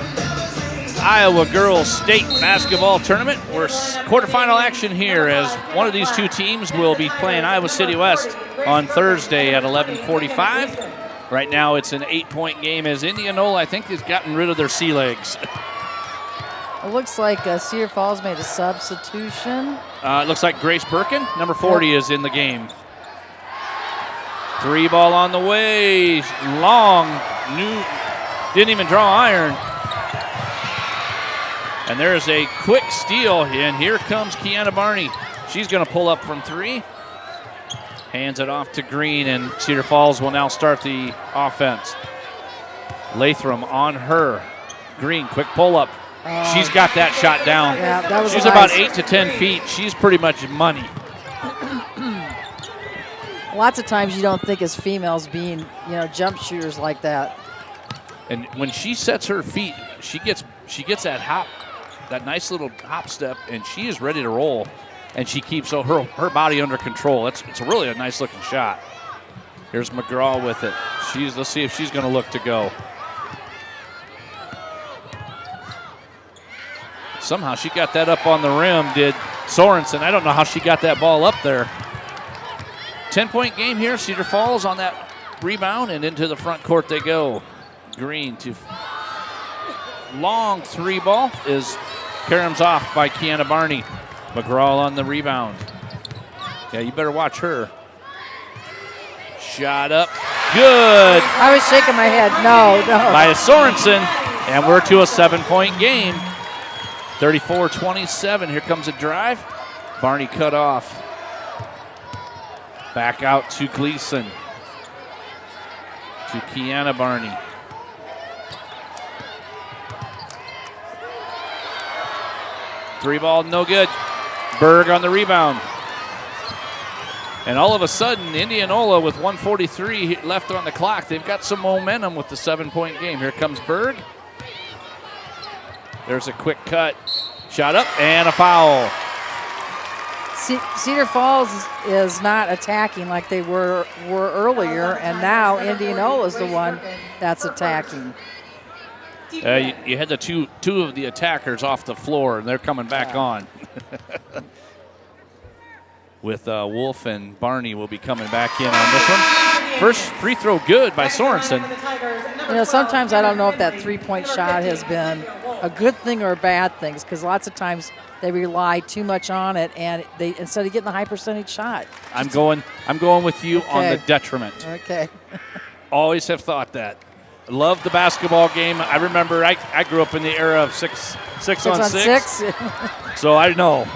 Iowa Girls State Basketball Tournament. We're quarterfinal action here as one of these two teams will be playing Iowa City West on Thursday at 11:45. Right now it's an 8-point game as Indianola, I think, has gotten rid of their sea legs. It looks like Cedar Falls made a substitution. It looks like Grace Birkin, number 40, is in the game. Three ball on the way. Long. Didn't even draw iron. And there's a quick steal, and here comes Kiana Barney. She's going to pull up from three. Hands it off to Green, and Cedar Falls will now start the offense. Latham on her. Green, quick pull up. She's got that shot down. Yeah, that was She's nice. about 8 to 10 feet. She's pretty much money. Lots of times you don't think as females being, jump shooters like that. And when she sets her feet, she gets that hop, that nice little hop step, and she is ready to roll. And she keeps her body under control. It's really a nice looking shot. Here's McGraw with it. Let's see if she's going to look to go. Somehow she got that up on the rim, did Sorensen. I don't know how she got that ball up there. 10-point game here. Cedar Falls on that rebound, and into the front court they go. Green to long three ball is caroms off by Kiana Barney. McGraw on the rebound. Yeah, you better watch her. Shot up. Good. I was shaking my head. No. By Sorensen, and we're to a 7-point game. 34-27. Here comes a drive. Barney cut off. Back out to Gleason. To Kiana Barney. Three ball, no good. Berg on the rebound. And all of a sudden, Indianola with 1:43 left on the clock. They've got some momentum with the 7-point game. Here comes Berg. There's a quick cut. Shot up and a foul. Cedar Falls is not attacking like they were earlier, and now Indianola is the one that's attacking. You had the two of the attackers off the floor, and they're coming back on. With Wolf and Barney will be coming back in on this one. First free throw good by Sorensen. You know, sometimes I don't know if that three-point shot has been a good thing or a bad thing, because lots of times they rely too much on it, and they instead of getting the high percentage shot. I'm going with you on the detriment. Okay. Always have thought that. Love the basketball game. I remember I grew up in the era of six on six. So I know.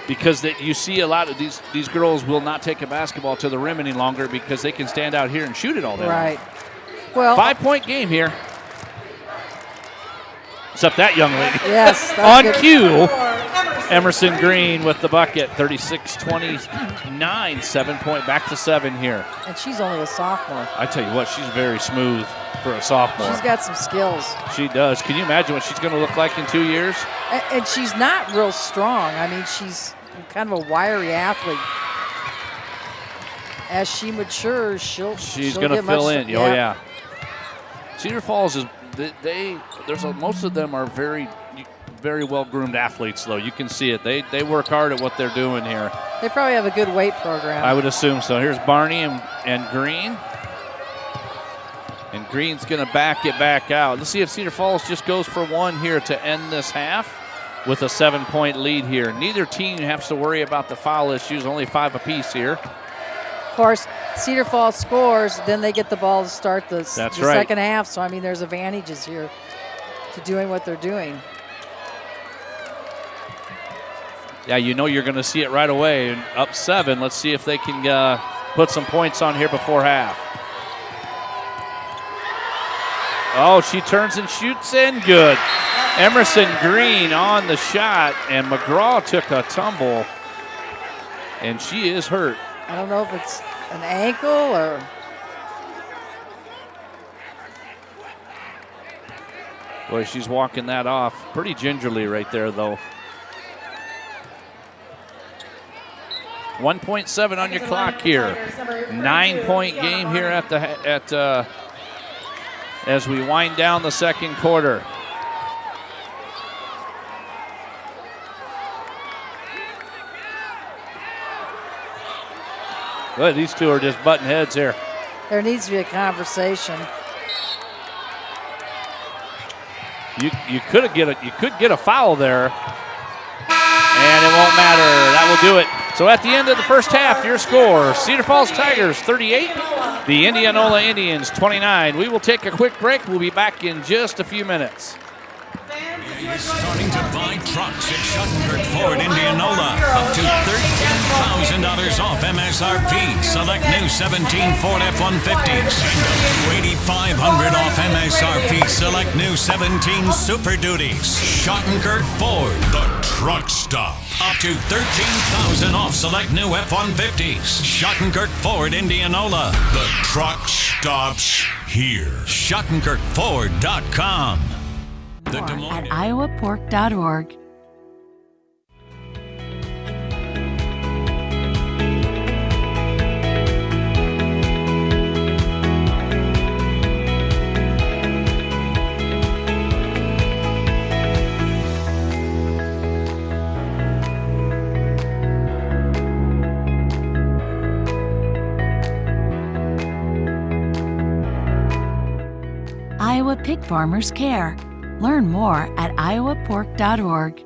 Because you see a lot of these girls will not take a basketball to the rim any longer because they can stand out here and shoot it all day. Right. Well, 5-point game here. Except that young lady. Yes. On cue, Emerson Green with the bucket. 36-29, 7-point, back to 7 here. And she's only a sophomore. I tell you what, she's very smooth for a sophomore. She's got some skills. She does. Can you imagine what she's going to look like in 2 years? And she's not real strong. I mean, she's kind of a wiry athlete. As she matures, she's going to fill in. Oh, yeah. Cedar Falls is most of them are very, very well-groomed athletes, though. You can see it. They work hard at what they're doing here. They probably have a good weight program. I would assume so. Here's Barney and Green. And Green's going to back it back out. Let's see if Cedar Falls just goes for one here to end this half with a 7-point lead here. Neither team has to worry about the foul issues, only 5 apiece here. Of course, Cedar Falls scores, then they get the ball to start the second half. So, I mean, there's advantages here to doing what they're doing. Yeah, you know you're going to see it right away. And up 7, let's see if they can put some points on here before half. Oh, she turns and shoots in. Good. Emerson Green on the shot, and McGraw took a tumble, and she is hurt. I don't know if it's an ankle or... Boy, she's walking that off pretty gingerly right there, though. 1.7 on your clock here. 9-point game here as we wind down the second quarter. Good, these two are just butting heads here. There needs to be a conversation. You could get a foul there, and it won't matter. That will do it. So at the end of the first half, your score: Cedar Falls Tigers 38, the Indianola Indians 29. We will take a quick break. We'll be back in just a few minutes. You're starting to buy trucks at Schuttenkirk Ford Indianola. Up to $13,000 off MSRP. Select new 17 Ford F-150s. And $8,500 off MSRP. Select new 17 Super Duties. Schuttenkirk Ford, the truck stop. Up to $13,000 off select new F-150s. Schuttenkirk Ford Indianola. The truck stops here. SchuttenkirkFord.com. At iowapork.org. Iowa pig farmers care. Learn more at iowapork.org.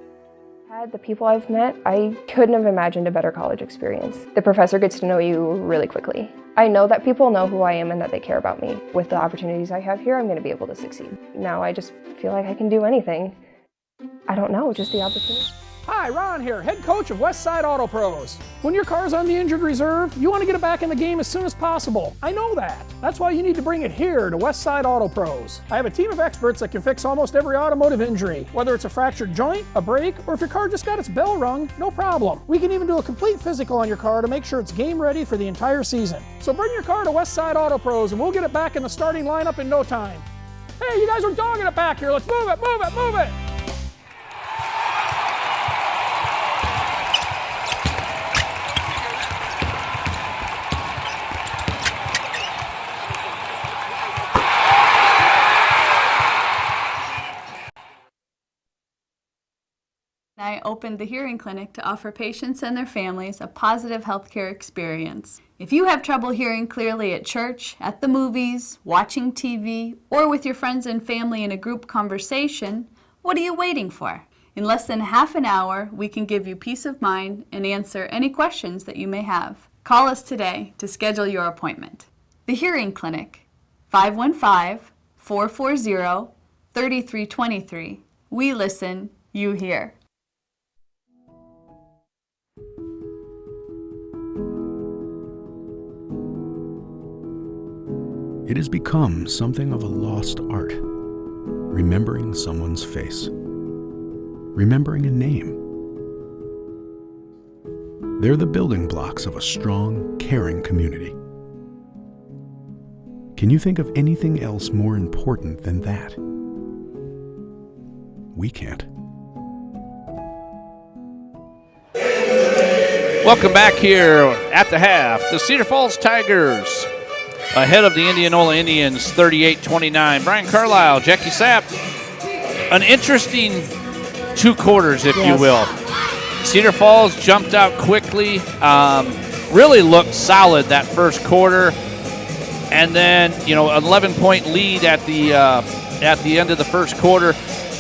The people I've met, I couldn't have imagined a better college experience. The professor gets to know you really quickly. I know that people know who I am and that they care about me. With the opportunities I have here, I'm going to be able to succeed. Now I just feel like I can do anything. I don't know, just the opportunity. Hi, Ron here, head coach of Westside Auto Pros. When your car's on the injured reserve, you want to get it back in the game as soon as possible. I know that. That's why you need to bring it here to Westside Auto Pros. I have a team of experts that can fix almost every automotive injury. Whether it's a fractured joint, a brake, or if your car just got its bell rung, no problem. We can even do a complete physical on your car to make sure it's game ready for the entire season. So bring your car to Westside Auto Pros and we'll get it back in the starting lineup in no time. Hey, you guys are dogging it back here. Let's move it, move it, move it. I opened the hearing clinic to offer patients and their families a positive healthcare experience. If you have trouble hearing clearly at church, at the movies, watching TV, or with your friends and family in a group conversation, what are you waiting for? In less than half an hour, we can give you peace of mind and answer any questions that you may have. Call us today to schedule your appointment. The Hearing Clinic, 515-440-3323. We listen, you hear. It has become something of a lost art, remembering someone's face, remembering a name. They're the building blocks of a strong, caring community. Can you think of anything else more important than that? We can't. Welcome back here at the half. The Cedar Falls Tigers ahead of the Indianola Indians, 38-29. Brian Carlisle, Jackie Sapp. An interesting 2 quarters, if you will. Cedar Falls jumped out quickly, really looked solid that first quarter, and then 11-point lead at the end of the first quarter.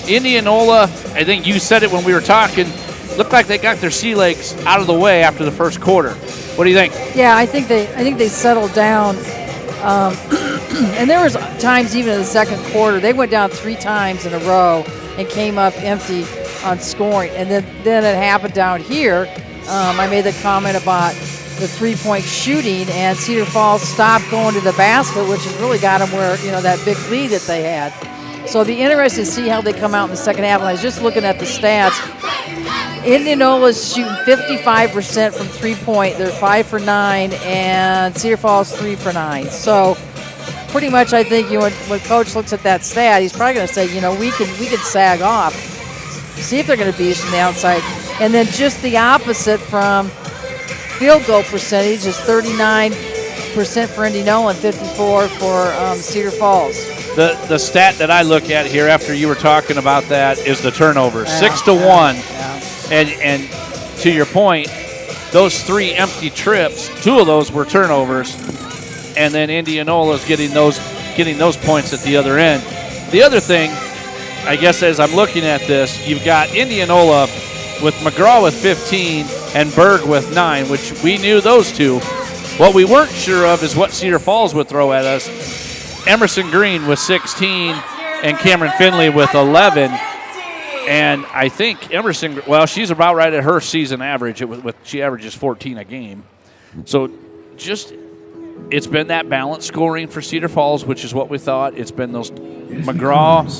Indianola, I think you said it when we were talking, looked like they got their sea legs out of the way after the first quarter. What do you think? Yeah, I think they settled down. And there was times even in the second quarter, they went down 3 times in a row and came up empty on scoring. And then it happened down here. I made the comment about the 3-point shooting, and Cedar Falls stopped going to the basket, which has really got them where, that big lead that they had. So it'll be interesting to see how they come out in the second half. And I was just looking at the stats. Indianola's shooting 55% from 3-point. They're 5 for 9, and Cedar Falls 3 for 9. So pretty much, I think when Coach looks at that stat, he's probably going to say, we can sag off, see if they're going to beat us from the outside, and then just the opposite from field goal percentage is 39% for Indianola and 54 for Cedar Falls. The stat that I look at here after you were talking about that is the turnovers, 6-1. And to your point, those 3 empty trips, 2 of those were turnovers, and then Indianola's getting those points at the other end. The other thing, I guess, as I'm looking at this, you've got Indianola with McGraw with 15 and Berg with 9, which we knew those 2. What we weren't sure of is what Cedar Falls would throw at us. Emerson Green with 16 and Cameron Finley with 11. And I think Emerson, she's about right at her season average. She averages 14 a game. So it's been that balanced scoring for Cedar Falls, which is what we thought. It's been those McGraw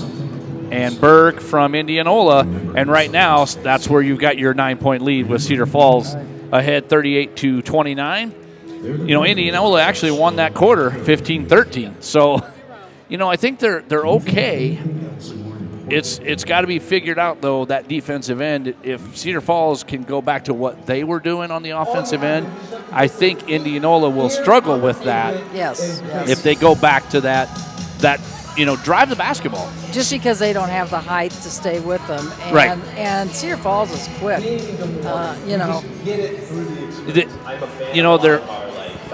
and Berg from Indianola. And right now, that's where you've got your 9-point lead with Cedar Falls ahead 38-29. Indianola actually won that quarter 15-13. So, I think they're okay. It's got to be figured out, though, that defensive end. If Cedar Falls can go back to what they were doing on the offensive end, I think Indianola will struggle with that. Yes. If they go back to that drive the basketball. Just because they don't have the height to stay with them. And, right. And Cedar Falls is quick.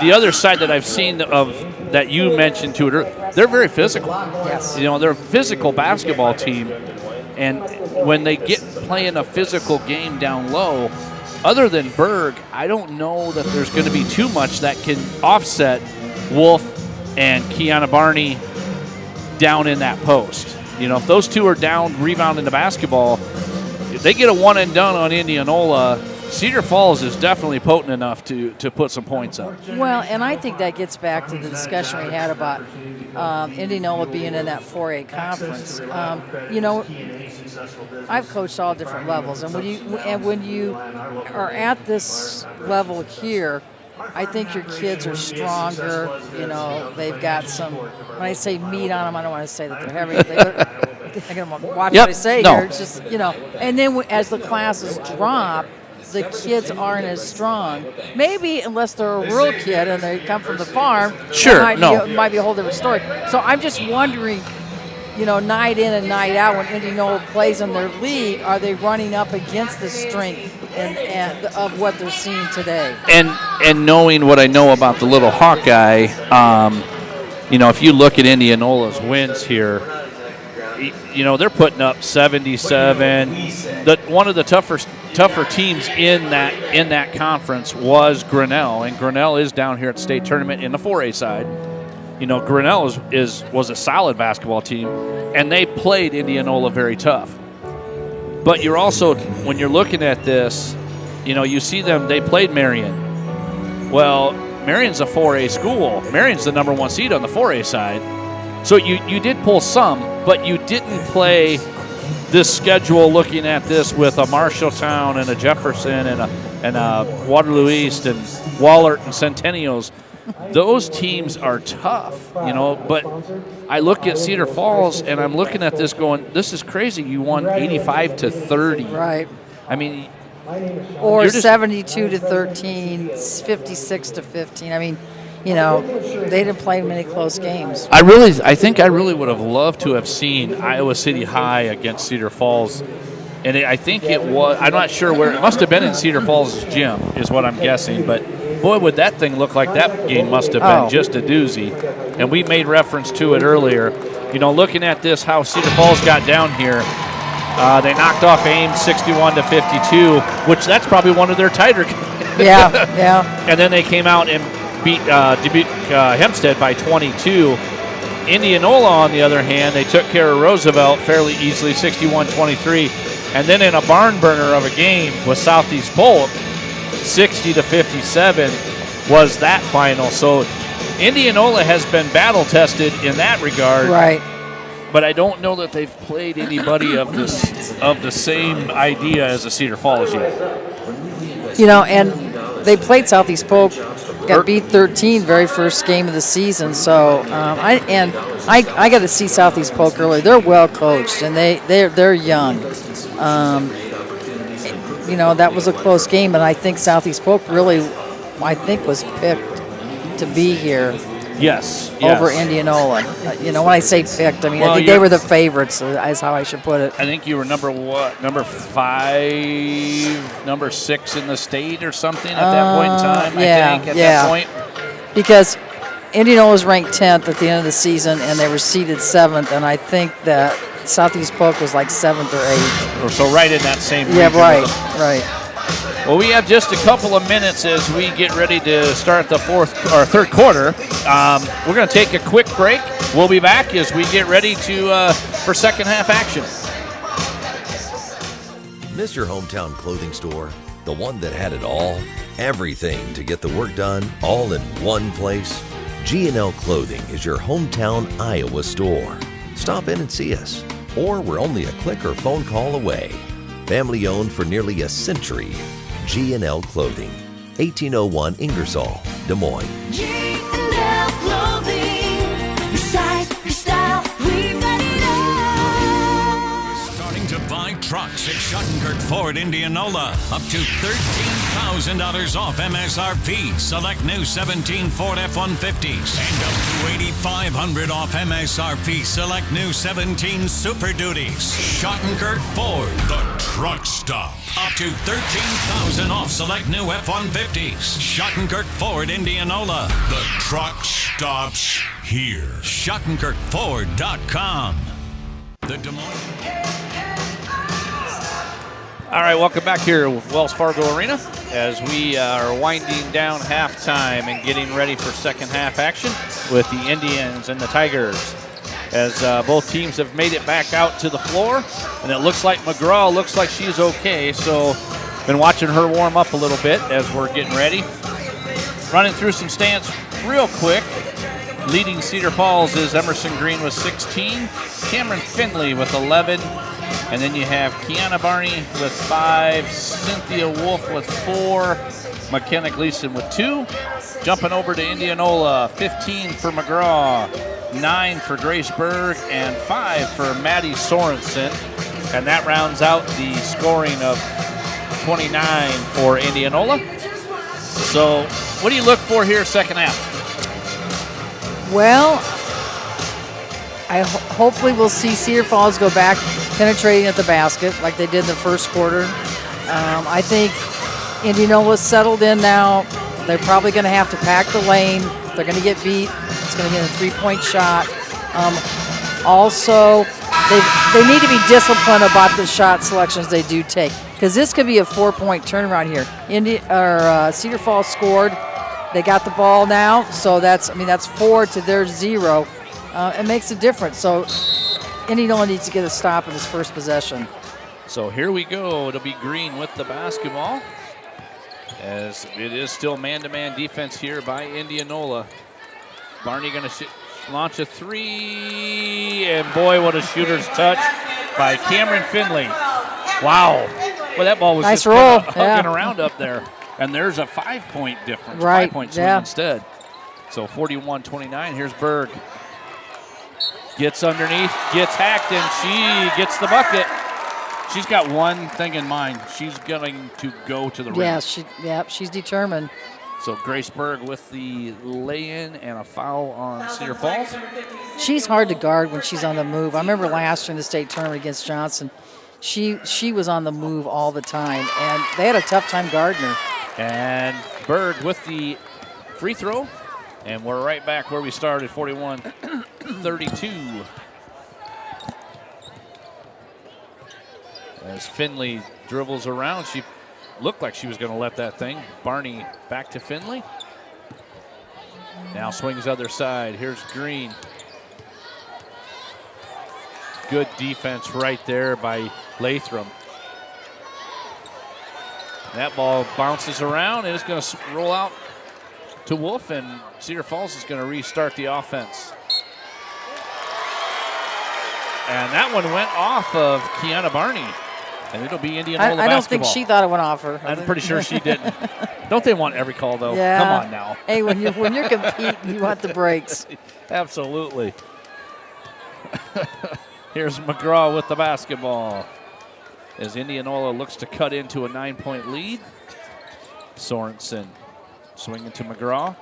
The other side that I've seen of that you mentioned to it, they're very physical. Yes. You know, they're a physical basketball team, and when they get playing a physical game down low, other than Berg, I don't know that there's going to be too much that can offset Wolf and Kiana Barney down in that post. You know, if those two are down rebounding the basketball, if they get a one and done on Indianola, Cedar Falls is definitely potent enough to put some points up. Well, and I think that gets back to the discussion we had about Indianola being in that 4A conference. You know, I've coached all different levels, and when you are at this level here, I think your kids are stronger. You know, they've got some. When I say meat on them, I don't want to say that they're heavy. I gotta watch what I say here. It's just, you know, and then as the classes drop, the kids aren't as strong. Maybe unless they're a rural kid and they come from the farm. Sure, it might be a whole different story. So I'm just wondering, you know, night in and night out when Indianola plays in their league, are they running up against the strength and of what they're seeing today? And knowing what I know about the little Hawkeye, you know, if you look at Indianola's wins here, you know, they're putting up 77. One of the tougher teams in that conference was Grinnell, and Grinnell is down here at the state tournament in the 4A side. You know, Grinnell was a solid basketball team, and they played Indianola very tough. But you're also, when you're looking at this, you know, you see them, they played Marion. Well, Marion's a 4A school. Marion's the number 1 seed on the 4A side. So you did pull some, but you didn't play this schedule looking at this with a Marshalltown and a Jefferson and a Waterloo East and Wahlert and Centennials. Those teams are tough, you know, but I look at Cedar Falls and I'm looking at this going, this is crazy. You won 85-30. Right. I mean, or 72-13, 56-15. I mean, you know, they didn't play many close games. I think I really would have loved to have seen Iowa City High against Cedar Falls. And I think it was, I'm not sure where, it must have been in Cedar Falls' gym is what I'm guessing. But boy, would that thing look like that game must have been just a doozy. And we made reference to it earlier. You know, looking at this, how Cedar Falls got down here, they knocked off Ames 61-52, which that's probably one of their tighter games. Yeah. And then they came out and beat Hempstead by 22. Indianola, on the other hand, they took care of Roosevelt fairly easily, 61-23. And then in a barn burner of a game with Southeast Polk, 60-57 was that final. So Indianola has been battle-tested in that regard. Right. But I don't know that they've played anybody of the same idea as the Cedar Falls yet. You know, and they played Southeast Polk, got beat 13 very first game of the season. So I got to see Southeast Polk early. They're well coached and they're young. You know, that was a close game, and I think Southeast Polk really, was picked to be here. Yes. Over Indianola. You know, when I say picked, I mean, I think they were the favorites, is how I should put it. I think you were number 5, number 6 in the state or something at that point in time, I think, at that point. Because Indianola was ranked 10th at the end of the season, and they were seeded 7th, and I think that Southeast Polk was like 7th or 8th. So right in that same region. Yeah, right. Well, we have just a couple of minutes as we get ready to start the third quarter. We're going to take a quick break. We'll be back as we get ready for second half action. Miss your hometown clothing store? The one that had it all? Everything to get the work done, all in one place? G&L Clothing is your hometown Iowa store. Stop in and see us, or we're only a click or phone call away. Family owned for nearly a century. G&L Clothing, 1801 Ingersoll, Des Moines. G&L Clothing, your size, your style, we've got it all. Starting to buy trucks at Schottenkirk Ford, Indianola. Up to $13,000 off MSRP. Select new 17 Ford F-150s. And up to $8,500 off MSRP. Select new 17 Super Duties. Schottenkirk Ford, the truck stop. Up to $13,000 off select new F-150s. Schottenkirk Ford, Indianola, the truck stop. stops here. SchottenkirkFord.com. The Des Moines. All right, welcome back here at Wells Fargo Arena as we are winding down halftime and getting ready for second half action with the Indians and the Tigers. As both teams have made it back out to the floor, and it looks like McGraw looks like she's okay, so been watching her warm up a little bit as we're getting ready. Running through some stats real quick. Leading Cedar Falls is Emerson Green with 16, Cameron Finley with 11, and then you have Kiana Barney with 5, Cynthia Wolf with 4, McKenna Gleason with 2. Jumping over to Indianola, 15 for McGraw, 9 for Grace Berg, and 5 for Maddie Sorensen. And that rounds out the scoring of 29 for Indianola. So what do you look for here second half? Well, hopefully we'll see Cedar Falls go back penetrating at the basket like they did in the first quarter. I think Indianola's settled in now. They're probably going to have to pack the lane. They're going to get beat. It's going to be a three-point shot. Also, they need to be disciplined about the shot selections they do take, because this could be a 4-point turnaround here. Cedar Falls scored. They got the ball now, so that's 4 to their 0. It makes a difference. So Indianola needs to get a stop in this first possession. So here we go. It'll be Green with the basketball, as it is still man-to-man defense here by Indianola. Barney going to launch a 3, and boy, what a shooter's touch by Cameron Finley. Wow. Well, that ball was nice just roll. hugging around up there. And there's a 5-point difference, right. 5-point swing instead. So 41-29, here's Berg. Gets underneath, gets hacked, and she gets the bucket. She's got one thing in mind. She's going to go to the rim. She's determined. So Grace Berg with the lay-in and a foul on Cedar Falls. She's hard to guard when she's on the move. I remember last year in the state tournament against Johnson, she was on the move all the time, and they had a tough time guarding her. And Berg with the free throw. And we're right back where we started, 41-32. As Finley dribbles around, she looked like she was going to let that thing. Barney back to Finley. Now swings other side. Here's Green. Good defense right there by Latham. That ball bounces around and it's going to roll out to Wolf, and Cedar Falls is going to restart the offense. And that one went off of Kiana Barney, and it'll be Indianola basketball. I don't think she thought it went off her. I'm pretty sure she didn't. Don't they want every call, though? Yeah. Come on now. Hey, when you're competing, you want the breaks. Absolutely. Here's McGraw with the basketball as Indianola looks to cut into a 9-point lead. Sorensen swinging to McGraw.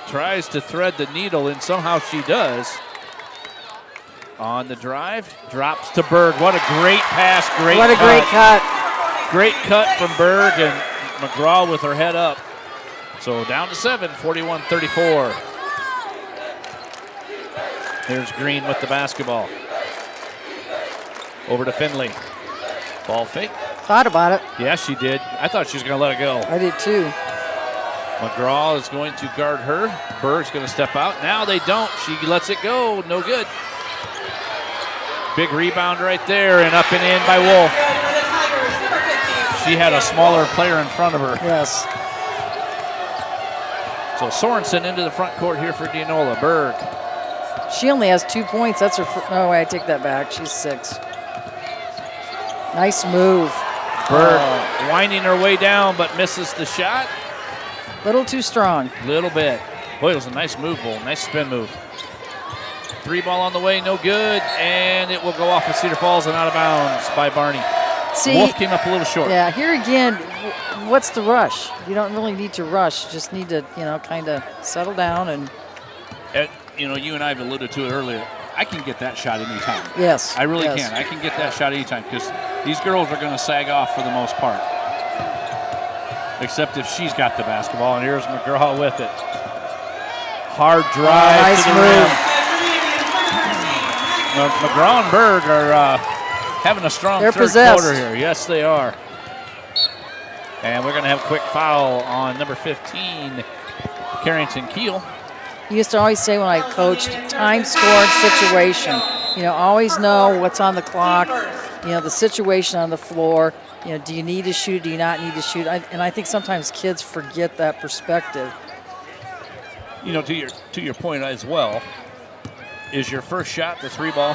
Tries to thread the needle, and somehow she does. On the drive, drops to Berg. What a great pass, great cut. What a great cut. Great cut from Berg, and McGraw with her head up. So down to 7, 41-34. Here's Green with the basketball. Over to Finley. Ball fake. Thought about it. Yeah, she did. I thought she was going to let it go. I did too. McGraw is going to guard her. Berg's going to step out. Now they don't. She lets it go. No good. Big rebound right there, and up and in by Wolf. She had a smaller player in front of her. Yes. So Sorensen into the front court here for Indianola. Berg. She only has 2 points. That's her. No way, I take that back. She's 6. Nice move. Berg winding her way down, but misses the shot. Little too strong. Little bit. Boy, it was a nice move, Bull. Nice spin move. 3 ball on the way, no good, and it will go off of Cedar Falls and out of bounds by Barney. See, Wolf came up a little short. Yeah, here again, what's the rush? You don't really need to rush. You just need to, kind of settle down and. You and I have alluded to it earlier. I can get that shot anytime. Yes. I really can. I can get that shot anytime because these girls are going to sag off for the most part. Except if she's got the basketball, and here's McGraw with it. hard drive nice to the move. rim. McGraw and Berg are having a strong They're third possessed. quarter here. Yes, they are. And we're going to have a quick foul on number 15, Carrington Keel. You used to always say when I coached, time scored situation. You know, always know what's on the clock, you know, the situation on the floor. You know, do you need to shoot? Do you not need to shoot? And I think sometimes kids forget that perspective. You know, to your point as well, is your first shot the three ball?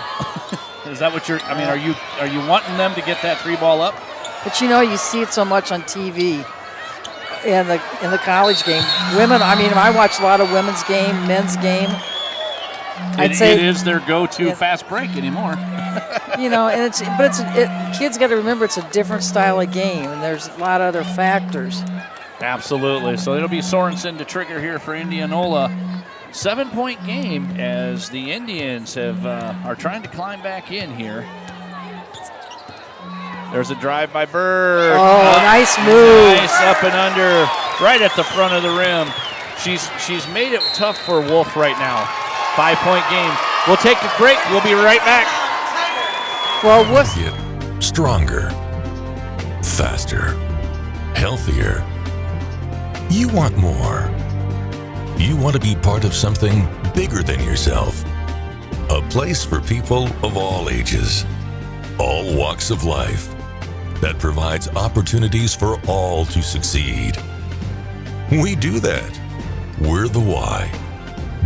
Is that what I mean, are you wanting them to get that three ball up? But you know, you see it so much on TV in the college game. Women, I mean, I watch a lot of women's game, men's game. I'd say it is their go-to fast break anymore. You know, and kids got to remember it's a different style of game, and there's a lot of other factors. Absolutely. So it'll be Sorensen to trigger here for Indianola. 7-point game as the Indians are trying to climb back in here. There's a drive by Berg. Oh, nice move. Nice up and under, right at the front of the rim. She's made it tough for Wolf right now. 5-point game. We'll take a break. We'll be right back. Well, Wolf. Get stronger, faster, healthier. You want more. You want to be part of something bigger than yourself. A place for people of all ages, all walks of life, that provides opportunities for all to succeed. We do that. We're the why.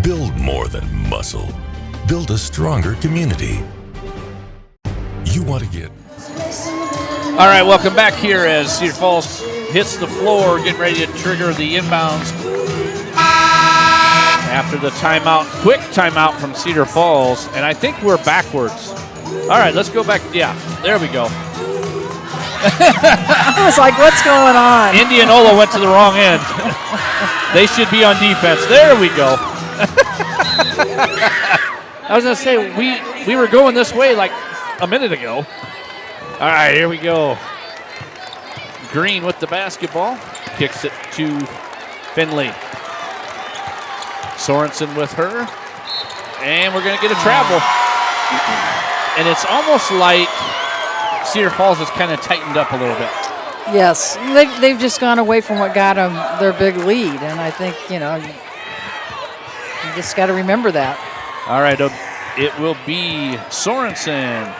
Build more than muscle. Build a stronger community. You want to get... All right, welcome back here as Cedar Falls hits the floor, getting ready to trigger the inbounds. After the timeout, quick timeout from Cedar Falls, and I think we're backwards. All right, let's go back. Yeah, there we go. I was like, what's going on? Indianola went to the wrong end. They should be on defense. There we go. I was going to say, we were going this way like a minute ago. All right, here we go. Green with the basketball. Kicks it to Finley. Sorensen with her. And we're going to get a travel. And it's almost like Cedar Falls has kind of tightened up a little bit. Yes, they've just gone away from what got them their big lead, and I think, you know, you just got to remember that. All right, it will be Sorensen.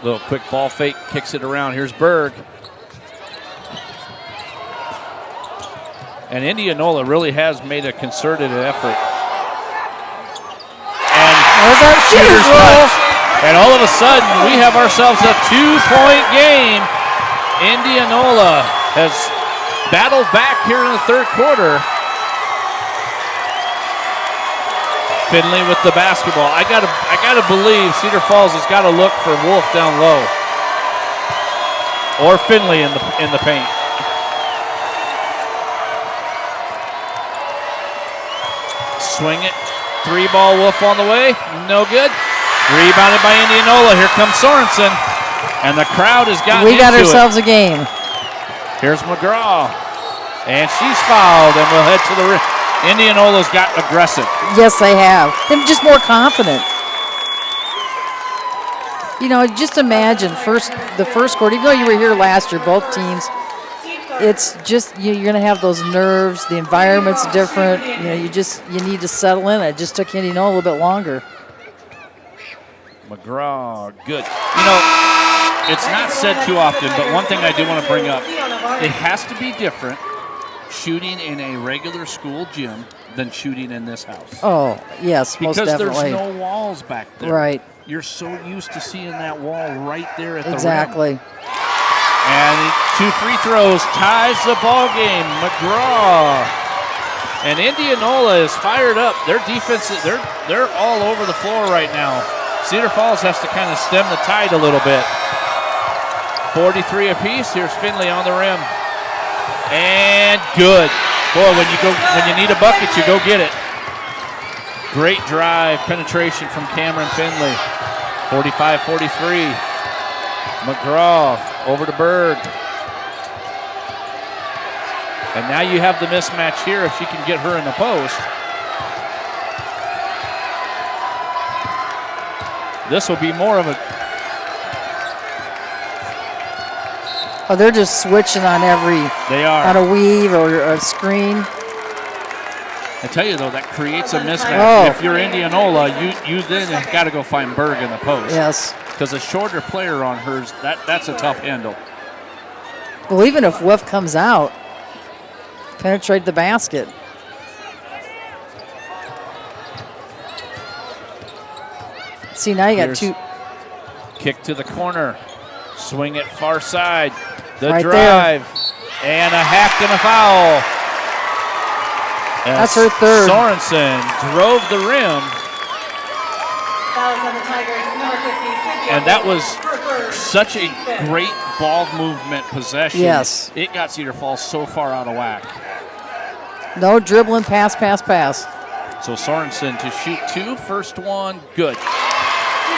Little quick ball fake, kicks it around. Here's Berg. And Indianola really has made a concerted effort. And there's our shooter's roll. And all of a sudden, we have ourselves a 2-point game. Indianola has battled back here in the third quarter. Finley with the basketball. I gotta believe Cedar Falls has got to look for Wolf down low, or Finley in the paint. Swing it, 3-ball Wolf on the way, no good. Rebounded by Indianola. Here comes Sorensen, and the crowd has gotten We got into ourselves it. a game. Here's McGraw, and she's fouled, and we'll head to the rim. Indianola's got aggressive. Yes, they have. They're just more confident. You know, just imagine the first quarter, even though you were here last year, both teams, it's just, you're going to have those nerves. The environment's different. You know, you need to settle in. It just took Indianola a little bit longer. McGraw, good. You know, it's not said too often, but one thing I do want to bring up, it has to be different shooting in a regular school gym than shooting in this house. Oh, yes, most definitely. Because there's no walls back there. Right. You're so used to seeing that wall right there at the rim. Exactly. And 2 free throws ties the ball game. McGraw. And Indianola is fired up. Their defense, they're all over the floor right now. Cedar Falls has to kind of stem the tide a little bit. 43 apiece. Here's Finley on the rim. And good. Boy, when you need a bucket, you go get it. Great drive, penetration from Cameron Finley. 45-43. McGraw over to Berg. And now you have the mismatch here if she can get her in the post. This will be more of a... Oh, they're just switching on every... They are. On a weave or a screen. I tell you, though, that creates a mismatch. Oh. If you're Indianola, you then have got to go find Berg in the post. Yes. Because a shorter player on hers, that's a tough handle. Well, even if Wolf comes out, penetrate the basket. See, now you got Here's two. Kick to the corner. Swing it far side. The Right drive. And a hack and a foul. That's her third. Sorensen drove the rim. Fouls on the Tigers, number 50, Cynthia And that was her third. such a great ball movement possession. Yes. It got Cedar Falls so far out of whack. No dribbling, pass, pass, pass. So Sorensen to shoot two. First one, good. Shooting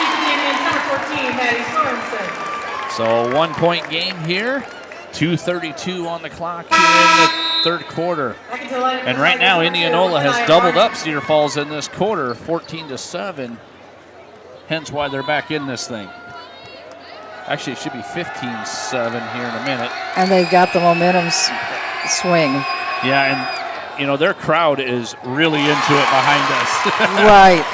for the Indians, number 14, Maddie Sorensen. So a 1 point game here. 2:32 on the clock here in the third quarter. And right now, Indianola has doubled up Cedar Falls in this quarter, 14-7. Hence why they're back in this thing. Actually, it should be 15-7 here in a minute. And they've got the momentum swing. Yeah, and you know their crowd is really into it behind us. Right.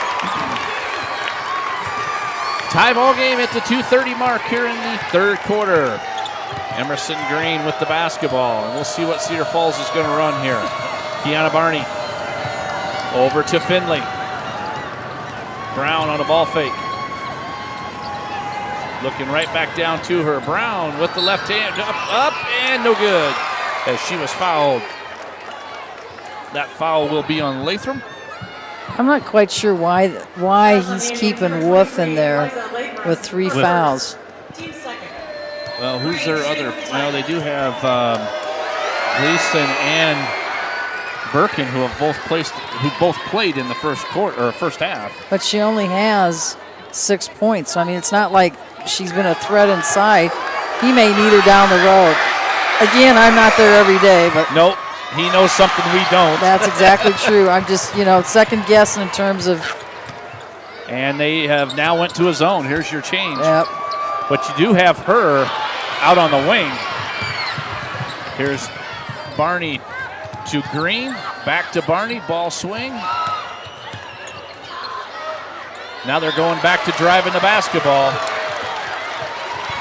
Tie ball game at the 2:30 mark here in the third quarter. Emerson Green with the basketball, and we'll see what Cedar Falls is going to run here. Kiana Barney over to Finley. Brown on a ball fake. Looking right back down to her. Brown with the left hand, up, and no good as she was fouled. That foul will be on Latham. I'm not quite sure why he's keeping Wolf in there with three fouls. Well, who's their other? Well, they do have Gleason and Birkin, who both played in the first quarter or first half. But she only has 6 points. So, I mean, it's not like she's been a threat inside. He may need her down the road. Again, I'm not there every day, but nope, he knows something we don't. That's exactly true. I'm just, second guessing in terms of. And they have now went to a zone. Here's your change. Yep. But you do have her out on the wing. Here's Barney to Green. Back to Barney. Ball swing. Now they're going back to driving the basketball.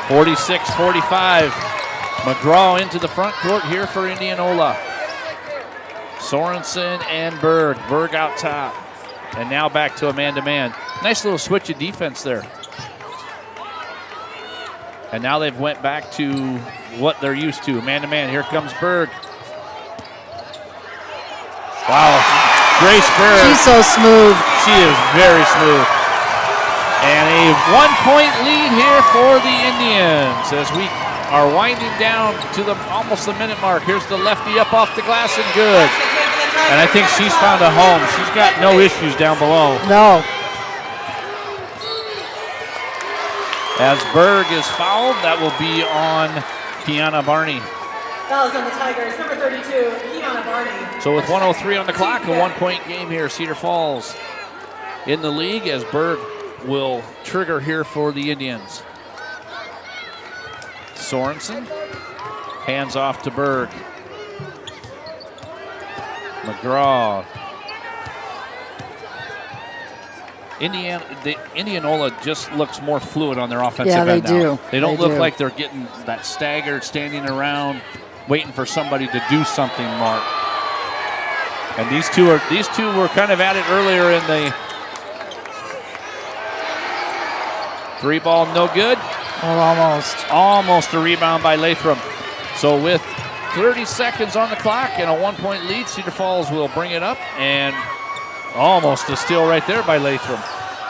46-45. McGraw into the front court here for Indianola. Sorensen and Berg. Berg out top. And now back to a man-to-man. Nice little switch of defense there. And now they've went back to what they're used to, man-to-man. Here comes Berg. Wow, Grace Berg. She's so smooth. She is very smooth. And a 1 point lead here for the Indians as we are winding down to almost the minute mark. Here's the lefty up off the glass and good. And I think she's found a home. She's got no issues down below. No. As Berg is fouled, that will be on Kiana Barney. Fouls on the Tigers, number 32, Kiana Barney. So with 1:03 on the clock, a 1 point game here. Cedar Falls in the league as Berg will trigger here for the Indians. Sorensen, hands off to Berg. McGraw. Indianola just looks more fluid on their offensive end now. Yeah, they do. They don't They look do. like they're getting that staggered, standing around, waiting for somebody to do something, Mark. And these two were kind of at it earlier in the three ball, no good. Well, almost. Almost a rebound by Latham. So with 30 seconds on the clock and a 1 point lead, Cedar Falls will bring it up, and almost a steal right there by Latham.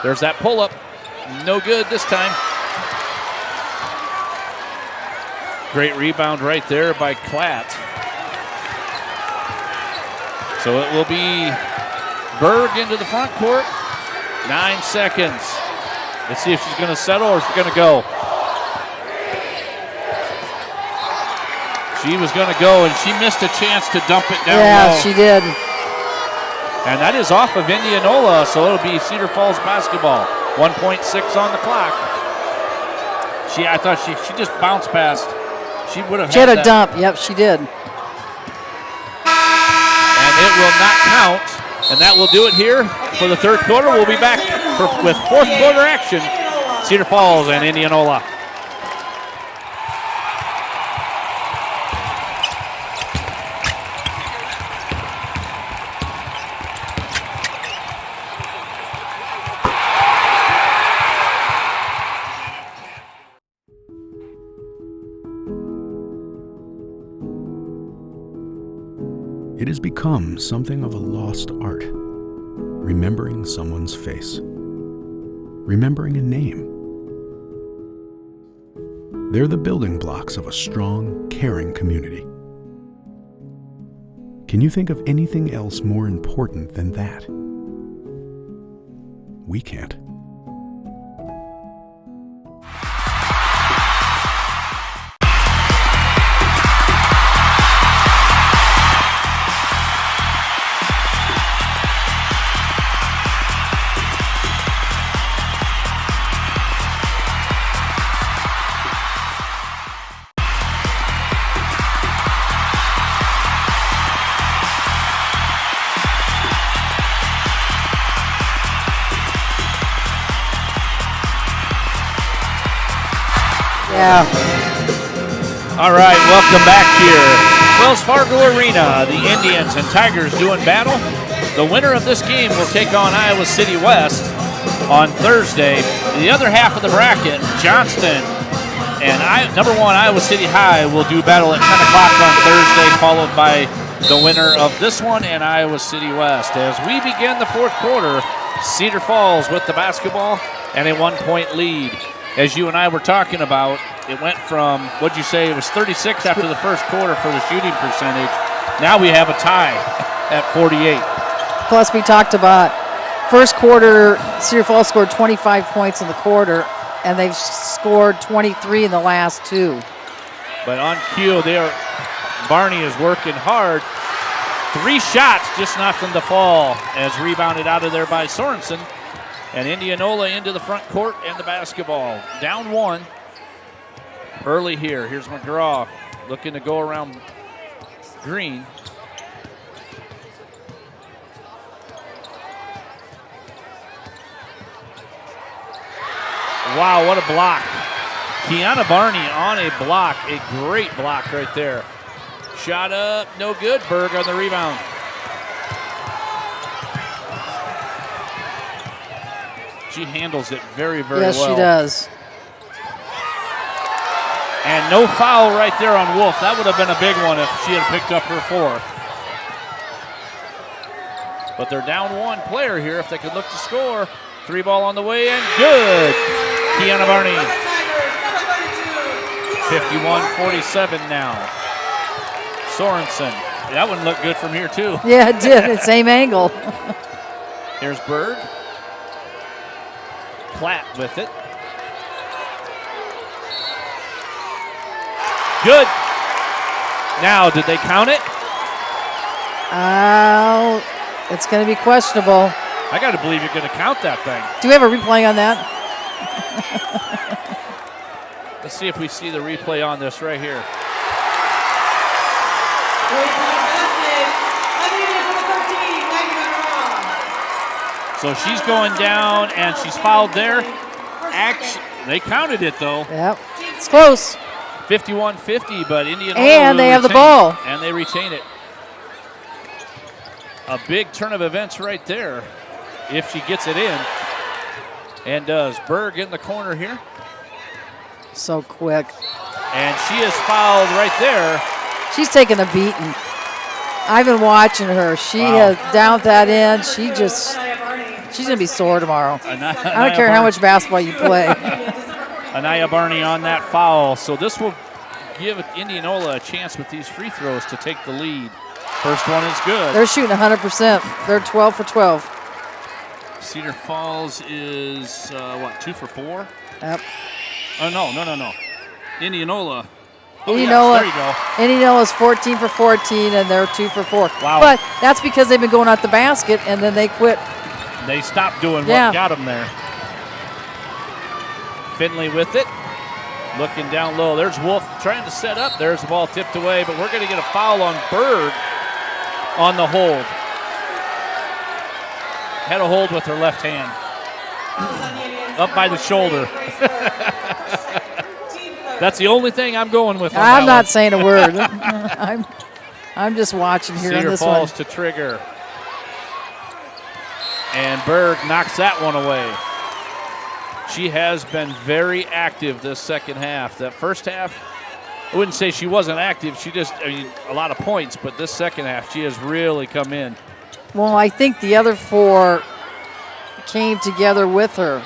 There's that pull up. No good this time. Great rebound right there by Klatt. So it will be Berg into the front court. 9 seconds. Let's see if she's going to settle or she's going to go. She was going to go, and she missed a chance to dump it down low. Yeah, she did. And that is off of Indianola, so it'll be Cedar Falls basketball. 1.6 on the clock. I thought she just bounced past. She would have She had a dump. Yep, she did. And it will not count. And that will do it here for the third quarter. We'll be back with fourth quarter action. Cedar Falls and Indianola. It has become something of a lost art, remembering someone's face, remembering a name. They're the building blocks of a strong, caring community. Can you think of anything else more important than that? We can't. Yeah. All right, welcome back here. Wells Fargo Arena, the Indians and Tigers doing battle. The winner of this game will take on Iowa City West on Thursday. The other half of the bracket, Johnston and number 1 Iowa City High will do battle at 10 o'clock on Thursday, followed by the winner of this one and Iowa City West. As we begin the fourth quarter, Cedar Falls with the basketball and a 1-point lead. As you and I were talking about, it went from, what'd you say, it was 36 after the first quarter for the shooting percentage. Now we have a tie at 48. Plus, we talked about first quarter, Cedar Falls scored 25 points in the quarter, and they've scored 23 in the last 2. But on cue, Barney is working hard. 3 shots, just nothing to fall, as rebounded out of there by Sorensen. And Indianola into the front court and the basketball. Down 1 early here. Here's McGraw looking to go around Green. Wow, what a block. Kiana Barney on a block. A great block right there. Shot up, no good. Berg on the rebound. She handles it very, very well. Yes, she does. And no foul right there on Wolf. That would have been a big one if she had picked up her 4th. But they're down 1 player here if they could look to score. 3 ball on the way and good. Kiana Barney. 51-47 now. Sorensen. That one looked good from here too. Yeah, it did. Same angle. Here's Berg. Platt with it. Good. Now, did they count it? It's going to be questionable. I got to believe you're going to count that thing. Do we have a replay on that? Let's see if we see the replay on this right here. So she's going down, and she's fouled there. They counted it, though. Yep. It's close. 51-50, but Indianola. And they have the ball. And they retain it. A big turn of events right there, if she gets it in. And does. Berg in the corner here. So quick. And she is fouled right there. She's taking a beating. I've been watching her. She has downed that in. She's going to be sore tomorrow. I don't care how much basketball you play. Anaya Barney on that foul. So this will give Indianola a chance with these free throws to take the lead. First one is good. They're shooting 100%. They're 12 for 12. Cedar Falls is, 2 for 4? Yep. Oh, no. Indianola. Indianola, there you go. Indianola's 14 for 14, and they're 2 for 4. Wow. But that's because they've been going at the basket, and then they quit. They stopped doing what got them there. Finley with it. Looking down low. There's Wolf trying to set up. There's the ball tipped away, but we're going to get a foul on Berg on the hold. Had a hold with her left hand. Up by the shoulder. That's the only thing I'm going with. I'm not saying a word. I'm just watching here Cedar on this Falls one. to trigger. And Berg knocks that one away. She has been very active this second half. That first half, I wouldn't say she wasn't active. She just, a lot of points, but this second half, she has really come in. Well, I think the other 4 came together with her.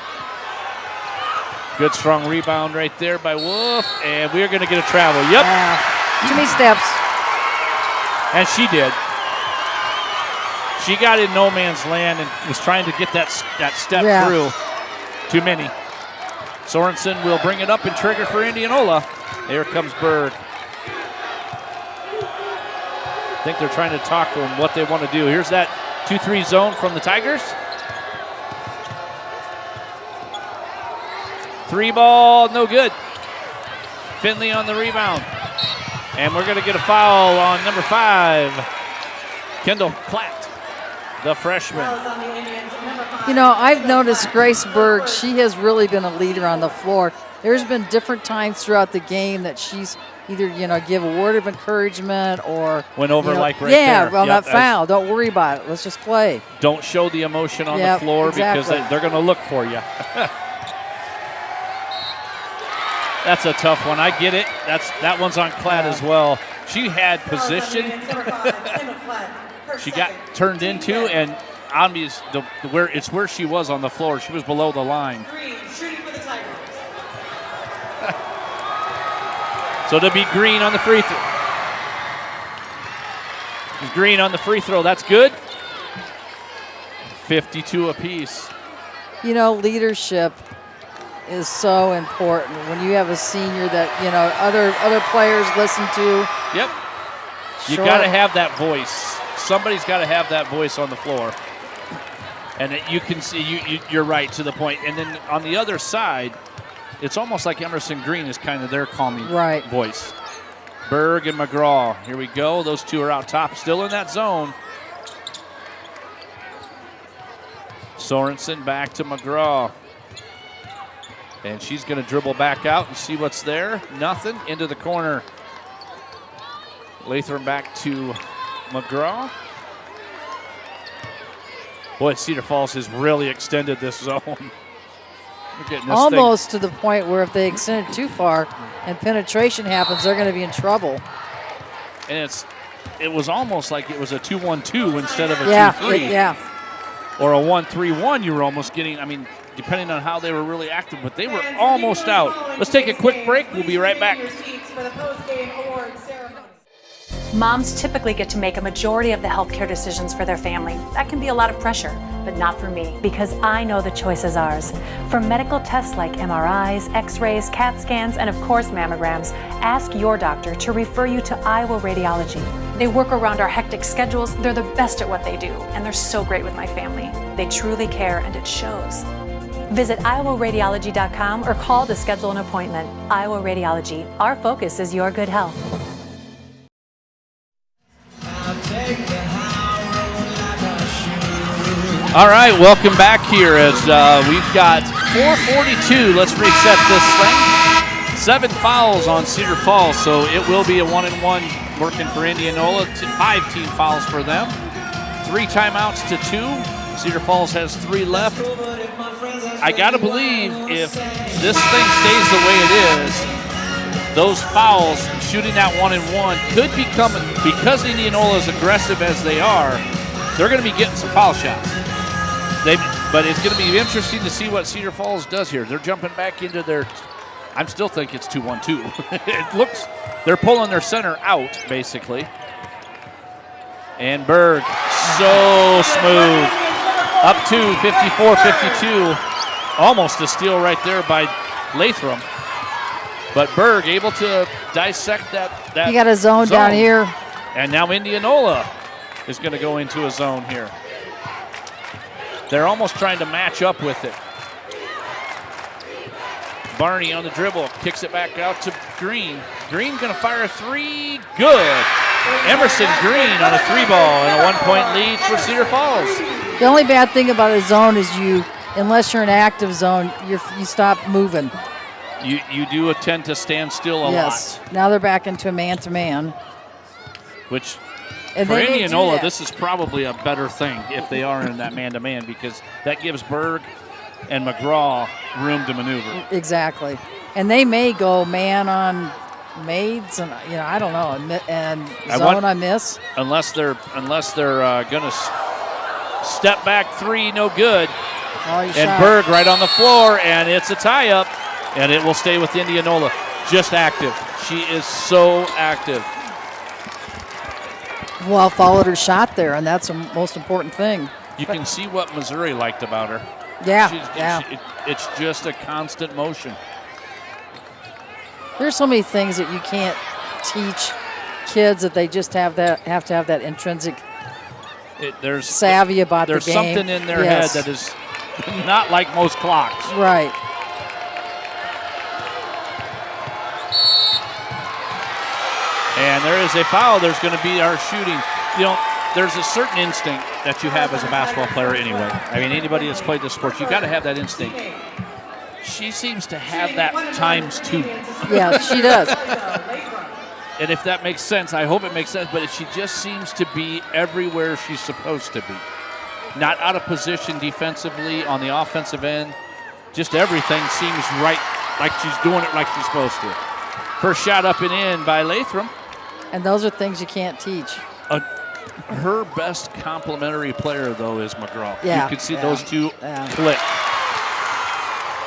Good strong rebound right there by Wolf, and we're going to get a travel. Yep. Too many steps. And she did. She got in no man's land and was trying to get that step through. Too many. Sorensen will bring it up and trigger for Indianola. Here comes Berg. I think they're trying to talk to them what they want to do. Here's that 2-3 zone from the Tigers. 3 ball, no good. Finley on the rebound. And we're going to get a foul on number 5, Kendall Platt, the freshman. You know, I've noticed Grace Berg, she has really been a leader on the floor. There's been different times throughout the game that she's either, give a word of encouragement or went over like right there. there. On that foul. Don't worry about it. Let's just play. Don't show the emotion on the floor because they're going to look for you. That's a tough one. I get it. That one's on Clad as well. She had position. She got turned into, and obvious where she was on the floor. She was below the line. So to be Green on the free throw. Green on the free throw. That's good. 52 apiece. Leadership is so important when you have a senior that other players listen to. Yep. You got to have that voice. Somebody's got to have that voice on the floor. And you can see you're right to the point. And then on the other side, it's almost like Emerson Green is kind of their calming voice. Berg and McGraw. Here we go. Those two are out top, still in that zone. Sorensen back to McGraw. And she's going to dribble back out and see what's there. Nothing. Into the corner. Latham back to McGraw. Boy, Cedar Falls has really extended this zone. We're getting this almost to the point where if they extend it too far and penetration happens, they're going to be in trouble. And it was almost like it was a 2-1-2 instead of a 2-3. Yeah. Or a 1-3-1 you were almost getting. I mean, depending on how they were really active, but they were almost out. Let's take a quick break. We'll be right back. Moms typically get to make a majority of the healthcare decisions for their family. That can be a lot of pressure, but not for me, because I know the choice is ours. For medical tests like MRIs, X-rays, CAT scans, and of course mammograms, ask your doctor to refer you to Iowa Radiology. They work around our hectic schedules. They're the best at what they do, and they're so great with my family. They truly care, and it shows. Visit iowaradiology.com or call to schedule an appointment. Iowa Radiology. Our focus is your good health. All right, welcome back here as we've got 4:42. Let's reset this thing. 7 fouls on Cedar Falls, so it will be a 1-and-1 working for Indianola. 5 team fouls for them. 3 timeouts to 2. Cedar Falls has 3 left. I got to believe if this thing stays the way it is, those fouls, shooting that 1-and-1, could become, because Indianola is aggressive as they are, they're going to be getting some foul shots. But it's going to be interesting to see what Cedar Falls does here. They're jumping back into their, I still think it's 2-1-2. It looks, they're pulling their center out, basically. And Berg, so smooth. Up to 54-52. Almost a steal right there by Latham. But Berg able to dissect that You got a zone down here. And now Indianola is going to go into a zone here. They're almost trying to match up with it. Barney on the dribble, kicks it back out to Green. Green going to fire a three. Good. Emerson Green on a 3-ball and a 1-point lead for Cedar Falls. The only bad thing about a zone is unless you're in active zone, you stop moving. You do tend to stand still a lot. Now they're back into a man-to-man. Which, And for they may do Indianola, that. this is probably a better thing if they are in that man-to-man, because that gives Berg and McGraw room to maneuver. Exactly. And they may go man on maids, and I don't know, and zone on miss. Unless they're going to step back three, no good. And shot. Berg right on the floor, and it's a tie-up, and it will stay with Indianola. Just active. She is so active. Well, followed her shot there, and that's the most important thing. You can see what Missouri liked about her. Yeah, It's just a constant motion. There's so many things that you can't teach kids that they just have to have that intrinsic savvy about the game. There's something in their head that is not like most clocks. Right. And there is a foul. There's going to be our shooting. There's a certain instinct that you have as a basketball player anyway. I mean, anybody that's played this sport, you got to have that instinct. She seems to have that times 2. Yeah, she does. And if that makes sense, I hope it makes sense, but she just seems to be everywhere she's supposed to be. Not out of position defensively on the offensive end. Just everything seems right, like she's doing it like she's supposed to. First shot up and in by Latham. And those are things you can't teach. Her best complementary player, though, is McGraw. Yeah, you can see those two click.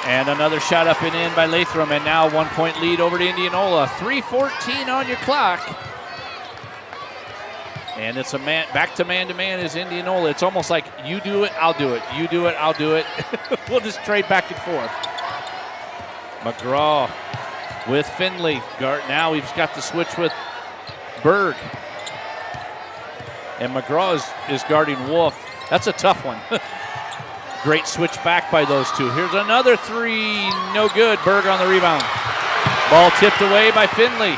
And another shot up and in by Latham, and now 1-point lead over to Indianola. 3:14 on your clock. And it's back to man-to-man is Indianola. It's almost like you do it, I'll do it. You do it, I'll do it. We'll just trade back and forth. McGraw with Finley. Now he's got the switch with Berg. And McGraw is guarding Wolf. That's a tough one. Great switch back by those two. Here's another three. No good. Berg on the rebound. Ball tipped away by Finley.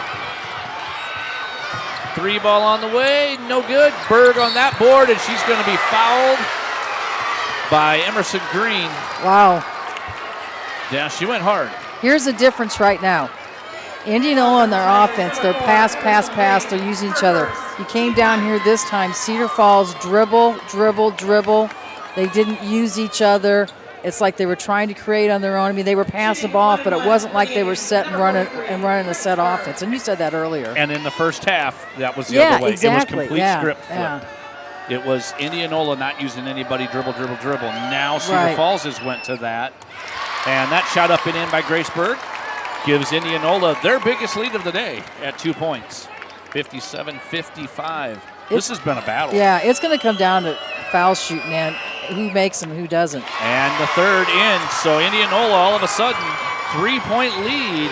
3-ball on the way. No good. Berg on that board, and she's going to be fouled by Emerson Green. Wow. Yeah, she went hard. Here's the difference right now. Indianola and their offense, they're pass, they're using each other. You came down here this time, Cedar Falls, dribble. They didn't use each other. It's like they were trying to create on their own. I mean, they were passing the ball, but it wasn't like they were set and running a set offense. And you said that earlier. And in the first half, that was the other way. Exactly. It was complete script flip. It was Indianola not using anybody, dribble. Now Cedar Falls went to that. And that shot up and in by Grace Berg gives Indianola their biggest lead of the day at 2 points, 57-55. This has been a battle. Yeah, it's going to come down to foul shooting and who makes them, who doesn't. And the third in, so Indianola all of a sudden 3-point lead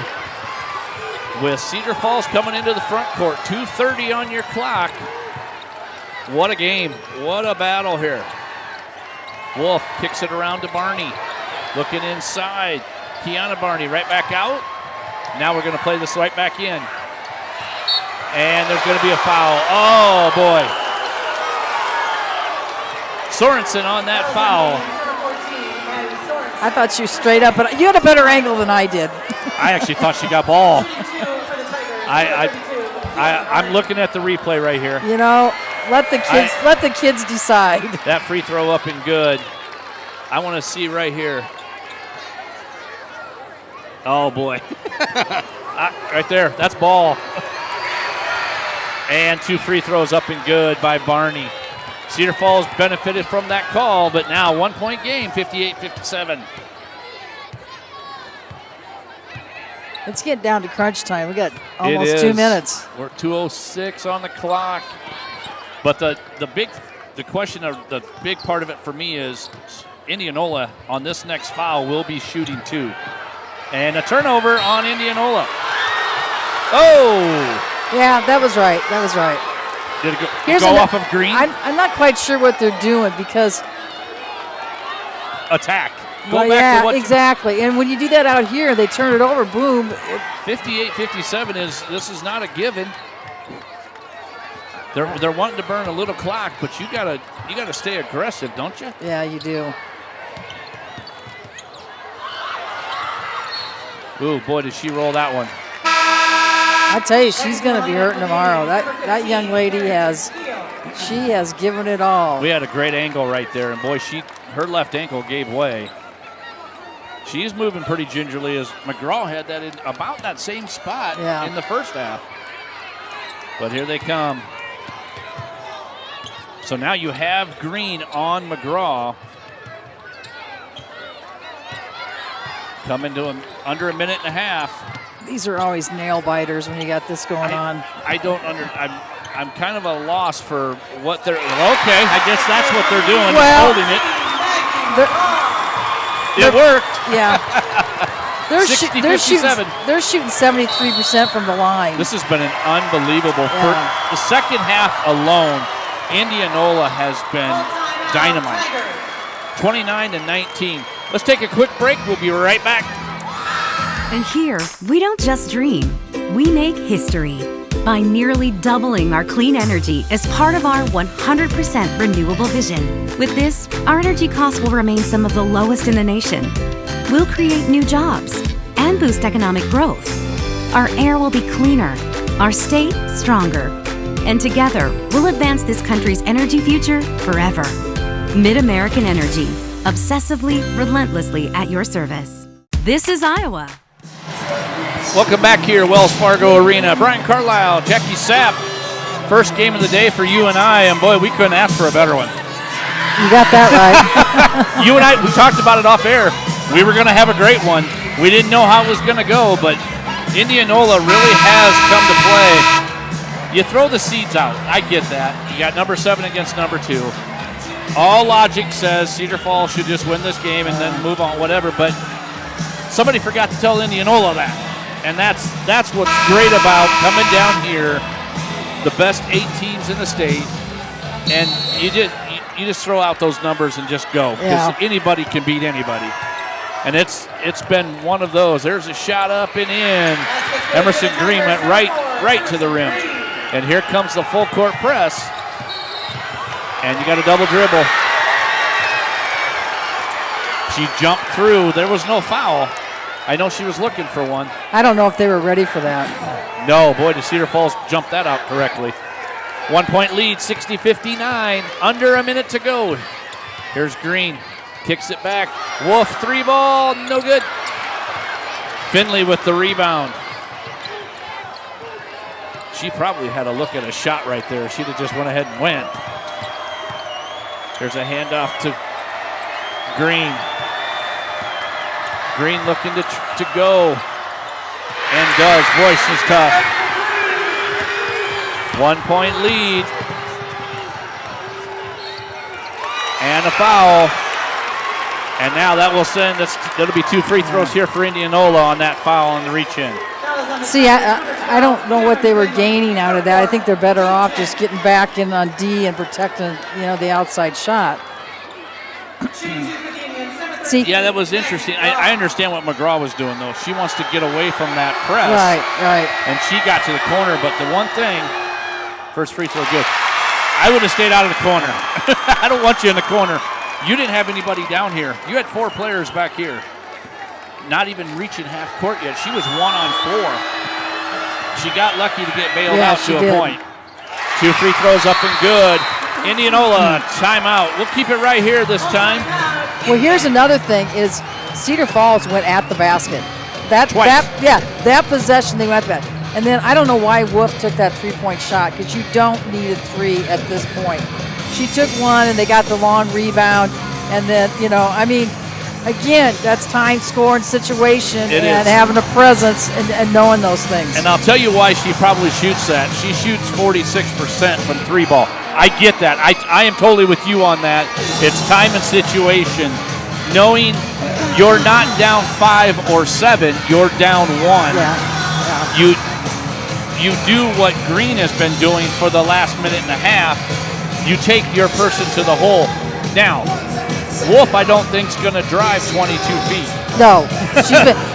with Cedar Falls coming into the front court. 2:30 on your clock. What a game. What a battle here. Wolf kicks it around to Barney. Looking inside. Kiana Barney right back out. Now we're going to play this right back in. And there's going to be a foul. Oh, boy. Sorensen on that foul. I thought you straight up, but you had a better angle than I did. I actually thought she got ball. I'm looking at the replay right here. You know, let the kids decide. That free throw up and good. I want to see right here. Oh, boy. Right there. That's ball. And 2 free throws up and good by Barney. Cedar Falls benefited from that call, but now 1-point game, 58-57. Let's get down to crunch time. We got almost 2 minutes. We're 2:06 on the clock. But the question of the big part of it for me is Indianola on this next foul will be shooting 2. And a turnover on Indianola. Oh! Yeah, that was right. Did it go off of Green? I'm not quite sure what they're doing because attack. Go back to what exactly. And when you do that out here, they turn it over, boom. 58-57 this is not a given. They're wanting to burn a little clock, but you gotta stay aggressive, don't you? Yeah, you do. Ooh, boy, did she roll that one. I tell you, she's going to be hurting tomorrow. That young lady has given it all. We had a great angle right there, and boy, her left ankle gave way. She's moving pretty gingerly as McGraw had that in about that same spot in the first half. But here they come. So now you have Green on McGraw. Coming to him under a minute and a half. These are always nail biters when you got this going on. I'm kind of a loss for what they're. Okay, I guess that's what they're doing. Well, holding it. It worked. Yeah. They're 60-57. They're shooting 73% from the line. This has been an unbelievable. For the second half alone, Indianola has been dynamite. 29-19. Let's take a quick break. We'll be right back. And here, we don't just dream, we make history by nearly doubling our clean energy as part of our 100% renewable vision. With this, our energy costs will remain some of the lowest in the nation. We'll create new jobs and boost economic growth. Our air will be cleaner, our state stronger, and together, we'll advance this country's energy future forever. Mid-American Energy, obsessively, relentlessly at your service. This is Iowa. Welcome back here, Wells Fargo Arena. Brian Carlisle, Jackie Sapp. First game of the day for you and I, and boy, we couldn't ask for a better one. You got that right. You and I, we talked about it off air. We were going to have a great one. We didn't know how it was going to go, but Indianola really has come to play. You throw the seeds out. I get that. You got number 7 against number 2. All logic says Cedar Falls should just win this game and then move on, whatever, but somebody forgot to tell Indianola that. And that's what's great about coming down here, the best 8 teams in the state, and you just throw out those numbers and just go, because anybody can beat anybody. And it's been one of those. There's a shot up and in. Emerson Green went right to the rim. And here comes the full court press. And you got a double dribble. She jumped through. There was no foul. I know she was looking for one. I don't know if they were ready for that. No, boy, did Cedar Falls jump that out correctly. 1 point lead, 60-59. Under a minute to go. Here's Green. Kicks it back. Wolf, 3 ball, no good. Finley with the rebound. She probably had a look at a shot right there. She'd have just went ahead and went. There's a handoff to Green. Green looking to go. And does. Boy, she's tough. 1 point lead. And a foul. And now that will send, that'll be 2 free throws here for Indianola on that foul on the reach in. See, I don't know what they were gaining out of that. I think they're better off just getting back in on D and protecting, the outside shot. See, yeah, that was interesting. I understand what McGraw was doing, though. She wants to get away from that press. Right. And she got to the corner, but the one thing, first free throw good. I would have stayed out of the corner. I don't want you in the corner. You didn't have anybody down here. You had 4 players back here. Not even reaching half court yet. She was 1-on-4. She got lucky to get bailed out to a point. 2 free throws up and good. Indianola, timeout. We'll keep it right here this time. Well, here's another thing is Cedar Falls went at the basket. That possession they went at the basket. And then I don't know why Wolf took that 3-point shot, because you don't need a 3 at this point. She took one and they got the long rebound. And then, again, that's time, score, and situation, and having a presence and knowing those things. And I'll tell you why she probably shoots that. She shoots 46% from 3 ball. I get that. I am totally with you on that. It's time and situation. Knowing you're not down 5 or 7, you're down 1. Yeah. You do what Green has been doing for the last minute and a half. You take your person to the hole. Now, Wolf, I don't think, is going to drive 22 feet. No,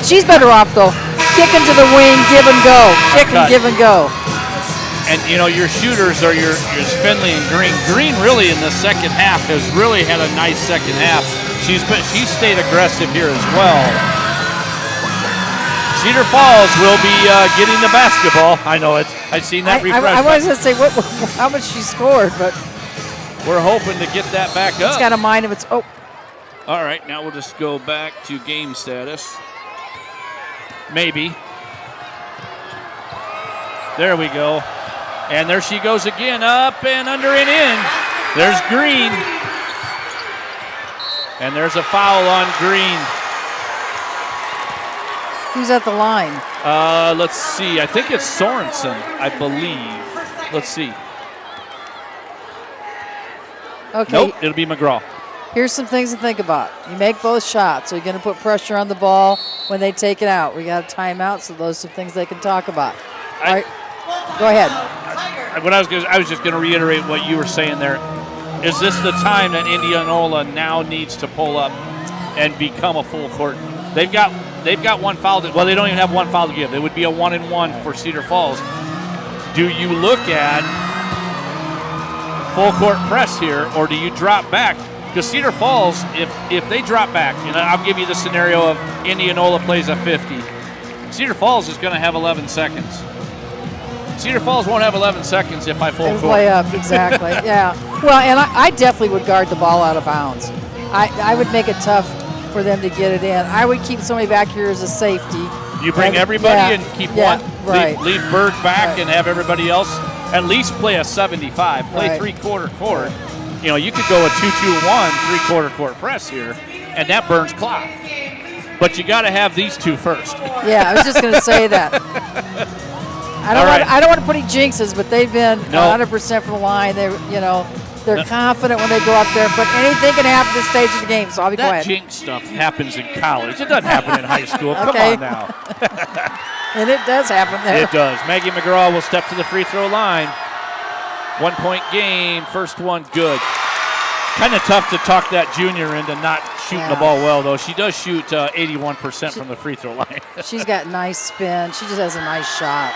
she's better off though. Kick into the wing, give and go. Kick and give and go. And you know your shooters are your Finley and Green. Green really in the second half has really had a nice second half. She's stayed aggressive here as well. Cedar Falls will be getting the basketball. I know it. I've seen that refresh. I was going to say how much she scored, but we're hoping to get that back up. It's got a mind of its own. All right, now we'll just go back to game status. Maybe. There we go. And there she goes again, up and under and in. There's Green. And there's a foul on Green. Who's at the line? Let's see. I think it's Sorensen, I believe. Let's see. Okay. Nope, it'll be McGraw. Here's some things to think about. You make both shots, so you're going to put pressure on the ball when they take it out. We got a timeout, so those are things they can talk about. All right, go ahead. I was just going to reiterate what you were saying there. Is this the time that Indianola now needs to pull up and become a full court? They've got one foul. Well, they don't even have one foul to give. It would be a 1-and-1 for Cedar Falls. Do you look at full court press here, or do you drop back? Because Cedar Falls, if they drop back, and I'll give you the scenario of Indianola plays a 50. Cedar Falls is going to have 11 seconds. Cedar Falls won't have 11 seconds if I full court. Play up, exactly, yeah. Well, and I definitely would guard the ball out of bounds. I would make it tough for them to get it in. I would keep somebody back here as a safety. You bring everybody and keep one. Right. Leave Berg back and have everybody else at least play a 75. Play three-quarter court. You know, you could go a 2-2-1, three-quarter court press here, and that burns clock. But you got to have these two first. Yeah, I was just going to say that. I don't want to put any jinxes, but they've been 100% from the line. They're confident when they go up there, but anything can happen at this stage of the game, so I'll be quiet. That jinx stuff happens in college. It doesn't happen in high school. Come on now. And it does happen there. It does. Maggie McGraw will step to the free throw line. 1-point game. First one good. Kind of tough to talk that junior into not shooting the ball well, though. She does shoot 81% from the free throw line. She's got nice spin. She just has a nice shot.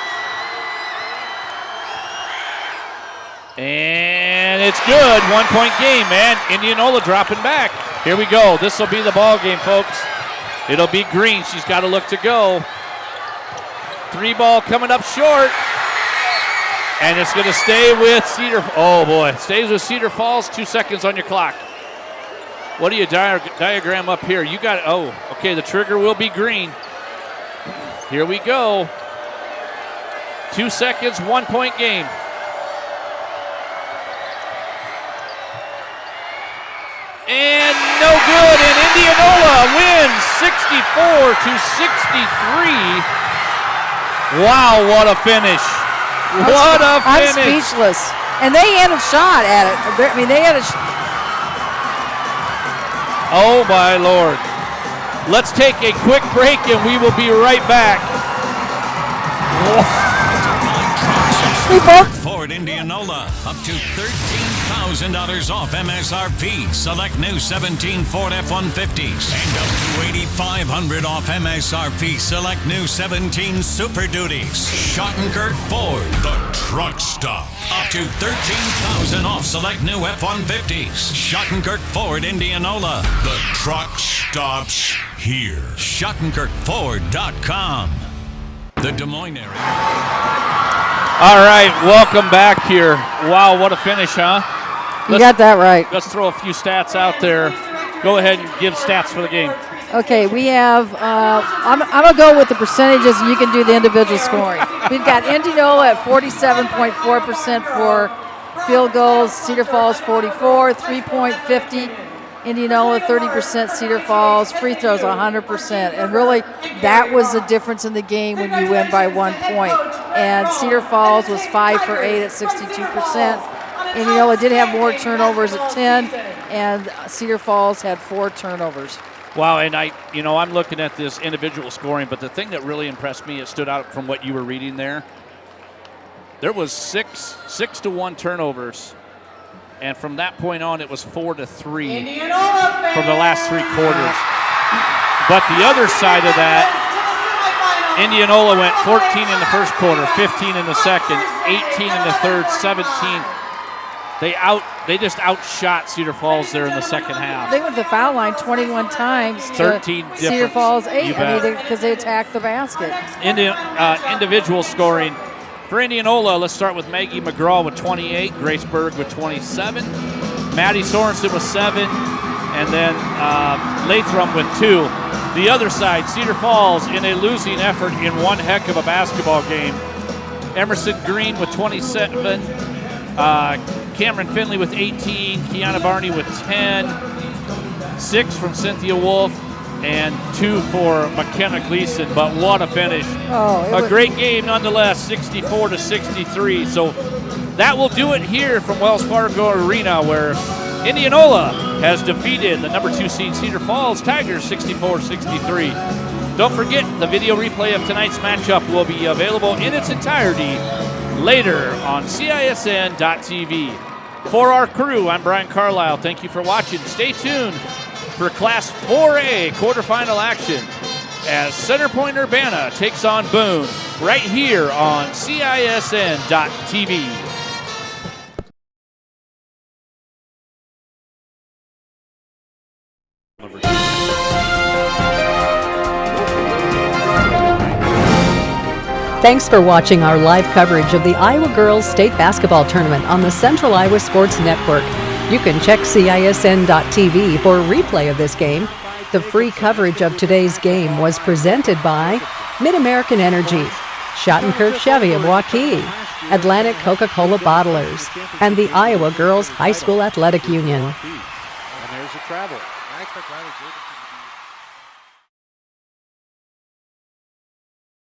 And it's good. 1-point game, man. Indianola dropping back. Here we go. This will be the ball game, folks. It'll be Green. She's got to look to go. 3-ball coming up short. And it's going to stay with Cedar. Oh, boy. Stays with Cedar Falls. 2 seconds on your clock. What do you diagram up here? You got it. Oh, okay. The trigger will be Green. Here we go. 2 seconds, 1-point game. And no good. And Indianola wins 64-63. Wow, what a finish. What a finish. I'm speechless. And they had a shot at it. I mean, they had a Oh, my Lord. Let's take a quick break, and we will be right back. Ford Indianola, up to $13,000 off MSRP. Select new 17 Ford F-150s. And up to $8,500 off MSRP. Select new 17 Super Duties. Schottenkirk Ford, the truck stop. Up to $13,000 off select new F-150s. Schottenkirk Ford Indianola. The truck stops here. SchottenkirkFord.com. The Des Moines area. All right, welcome back here. Wow, what a finish, huh? You got that right. Let's throw a few stats out there. Go ahead and give stats for the game. Okay, we have, I'm going to go with the percentages, and you can do the individual scoring. We've got Indianola at 47.4% for field goals, Cedar Falls 44, 3-point 50, Indianola 30%, Cedar Falls, free throws 100%. And really, that was the difference in the game when you win by 1 point. And Cedar Falls was 5 for 8 at 62%. Indianola did have more turnovers at 10, and Cedar Falls had 4 turnovers. Wow, and I'm looking at this individual scoring, but the thing that really impressed me, it stood out from what you were reading there. There was 6-1 turnovers And from that point on, it was 4-3 Indianola for the last 3 quarters. But the other side of that, Indianola went 14 in the first quarter, 15 in the second, 18 in the third, 17. They just outshot Cedar Falls there in the second half. They went to the foul line 21 times. 13 to Cedar difference. Falls 8. You I bet. mean, because they attacked the basket. Individual scoring. For Indianola, let's start with Maggie McGraw with 28, Grace Berg with 27, Maddie Sorensen with 7, and then Latham with 2. The other side, Cedar Falls, in a losing effort in one heck of a basketball game. Emerson Green with 27, Cameron Finley with 18, Kiana Barney with 10, 6 from Cynthia Wolf, and 2 for McKenna Gleason. But what a finish. A great game nonetheless, 64-63. So that will do it here from Wells Fargo Arena, where Indianola has defeated the number 2 seed Cedar Falls Tigers 64-63. Don't forget, the video replay of tonight's matchup will be available in its entirety later on CISN.TV. For our crew, I'm Brian Carlisle. Thank you for watching. Stay tuned for Class 4A quarterfinal action as Center Point Urbana takes on Boone right here on CISN.TV. Thanks for watching our live coverage of the Iowa Girls State Basketball Tournament on the Central Iowa Sports Network. You can check CISN.TV for a replay of this game. The free coverage of today's game was presented by Mid-American Energy, Schottenkirk Chevy of Waukee, Atlantic Coca-Cola Bottlers, and the Iowa Girls High School Athletic Union. And there's the travel. I expect Riley Jacobs to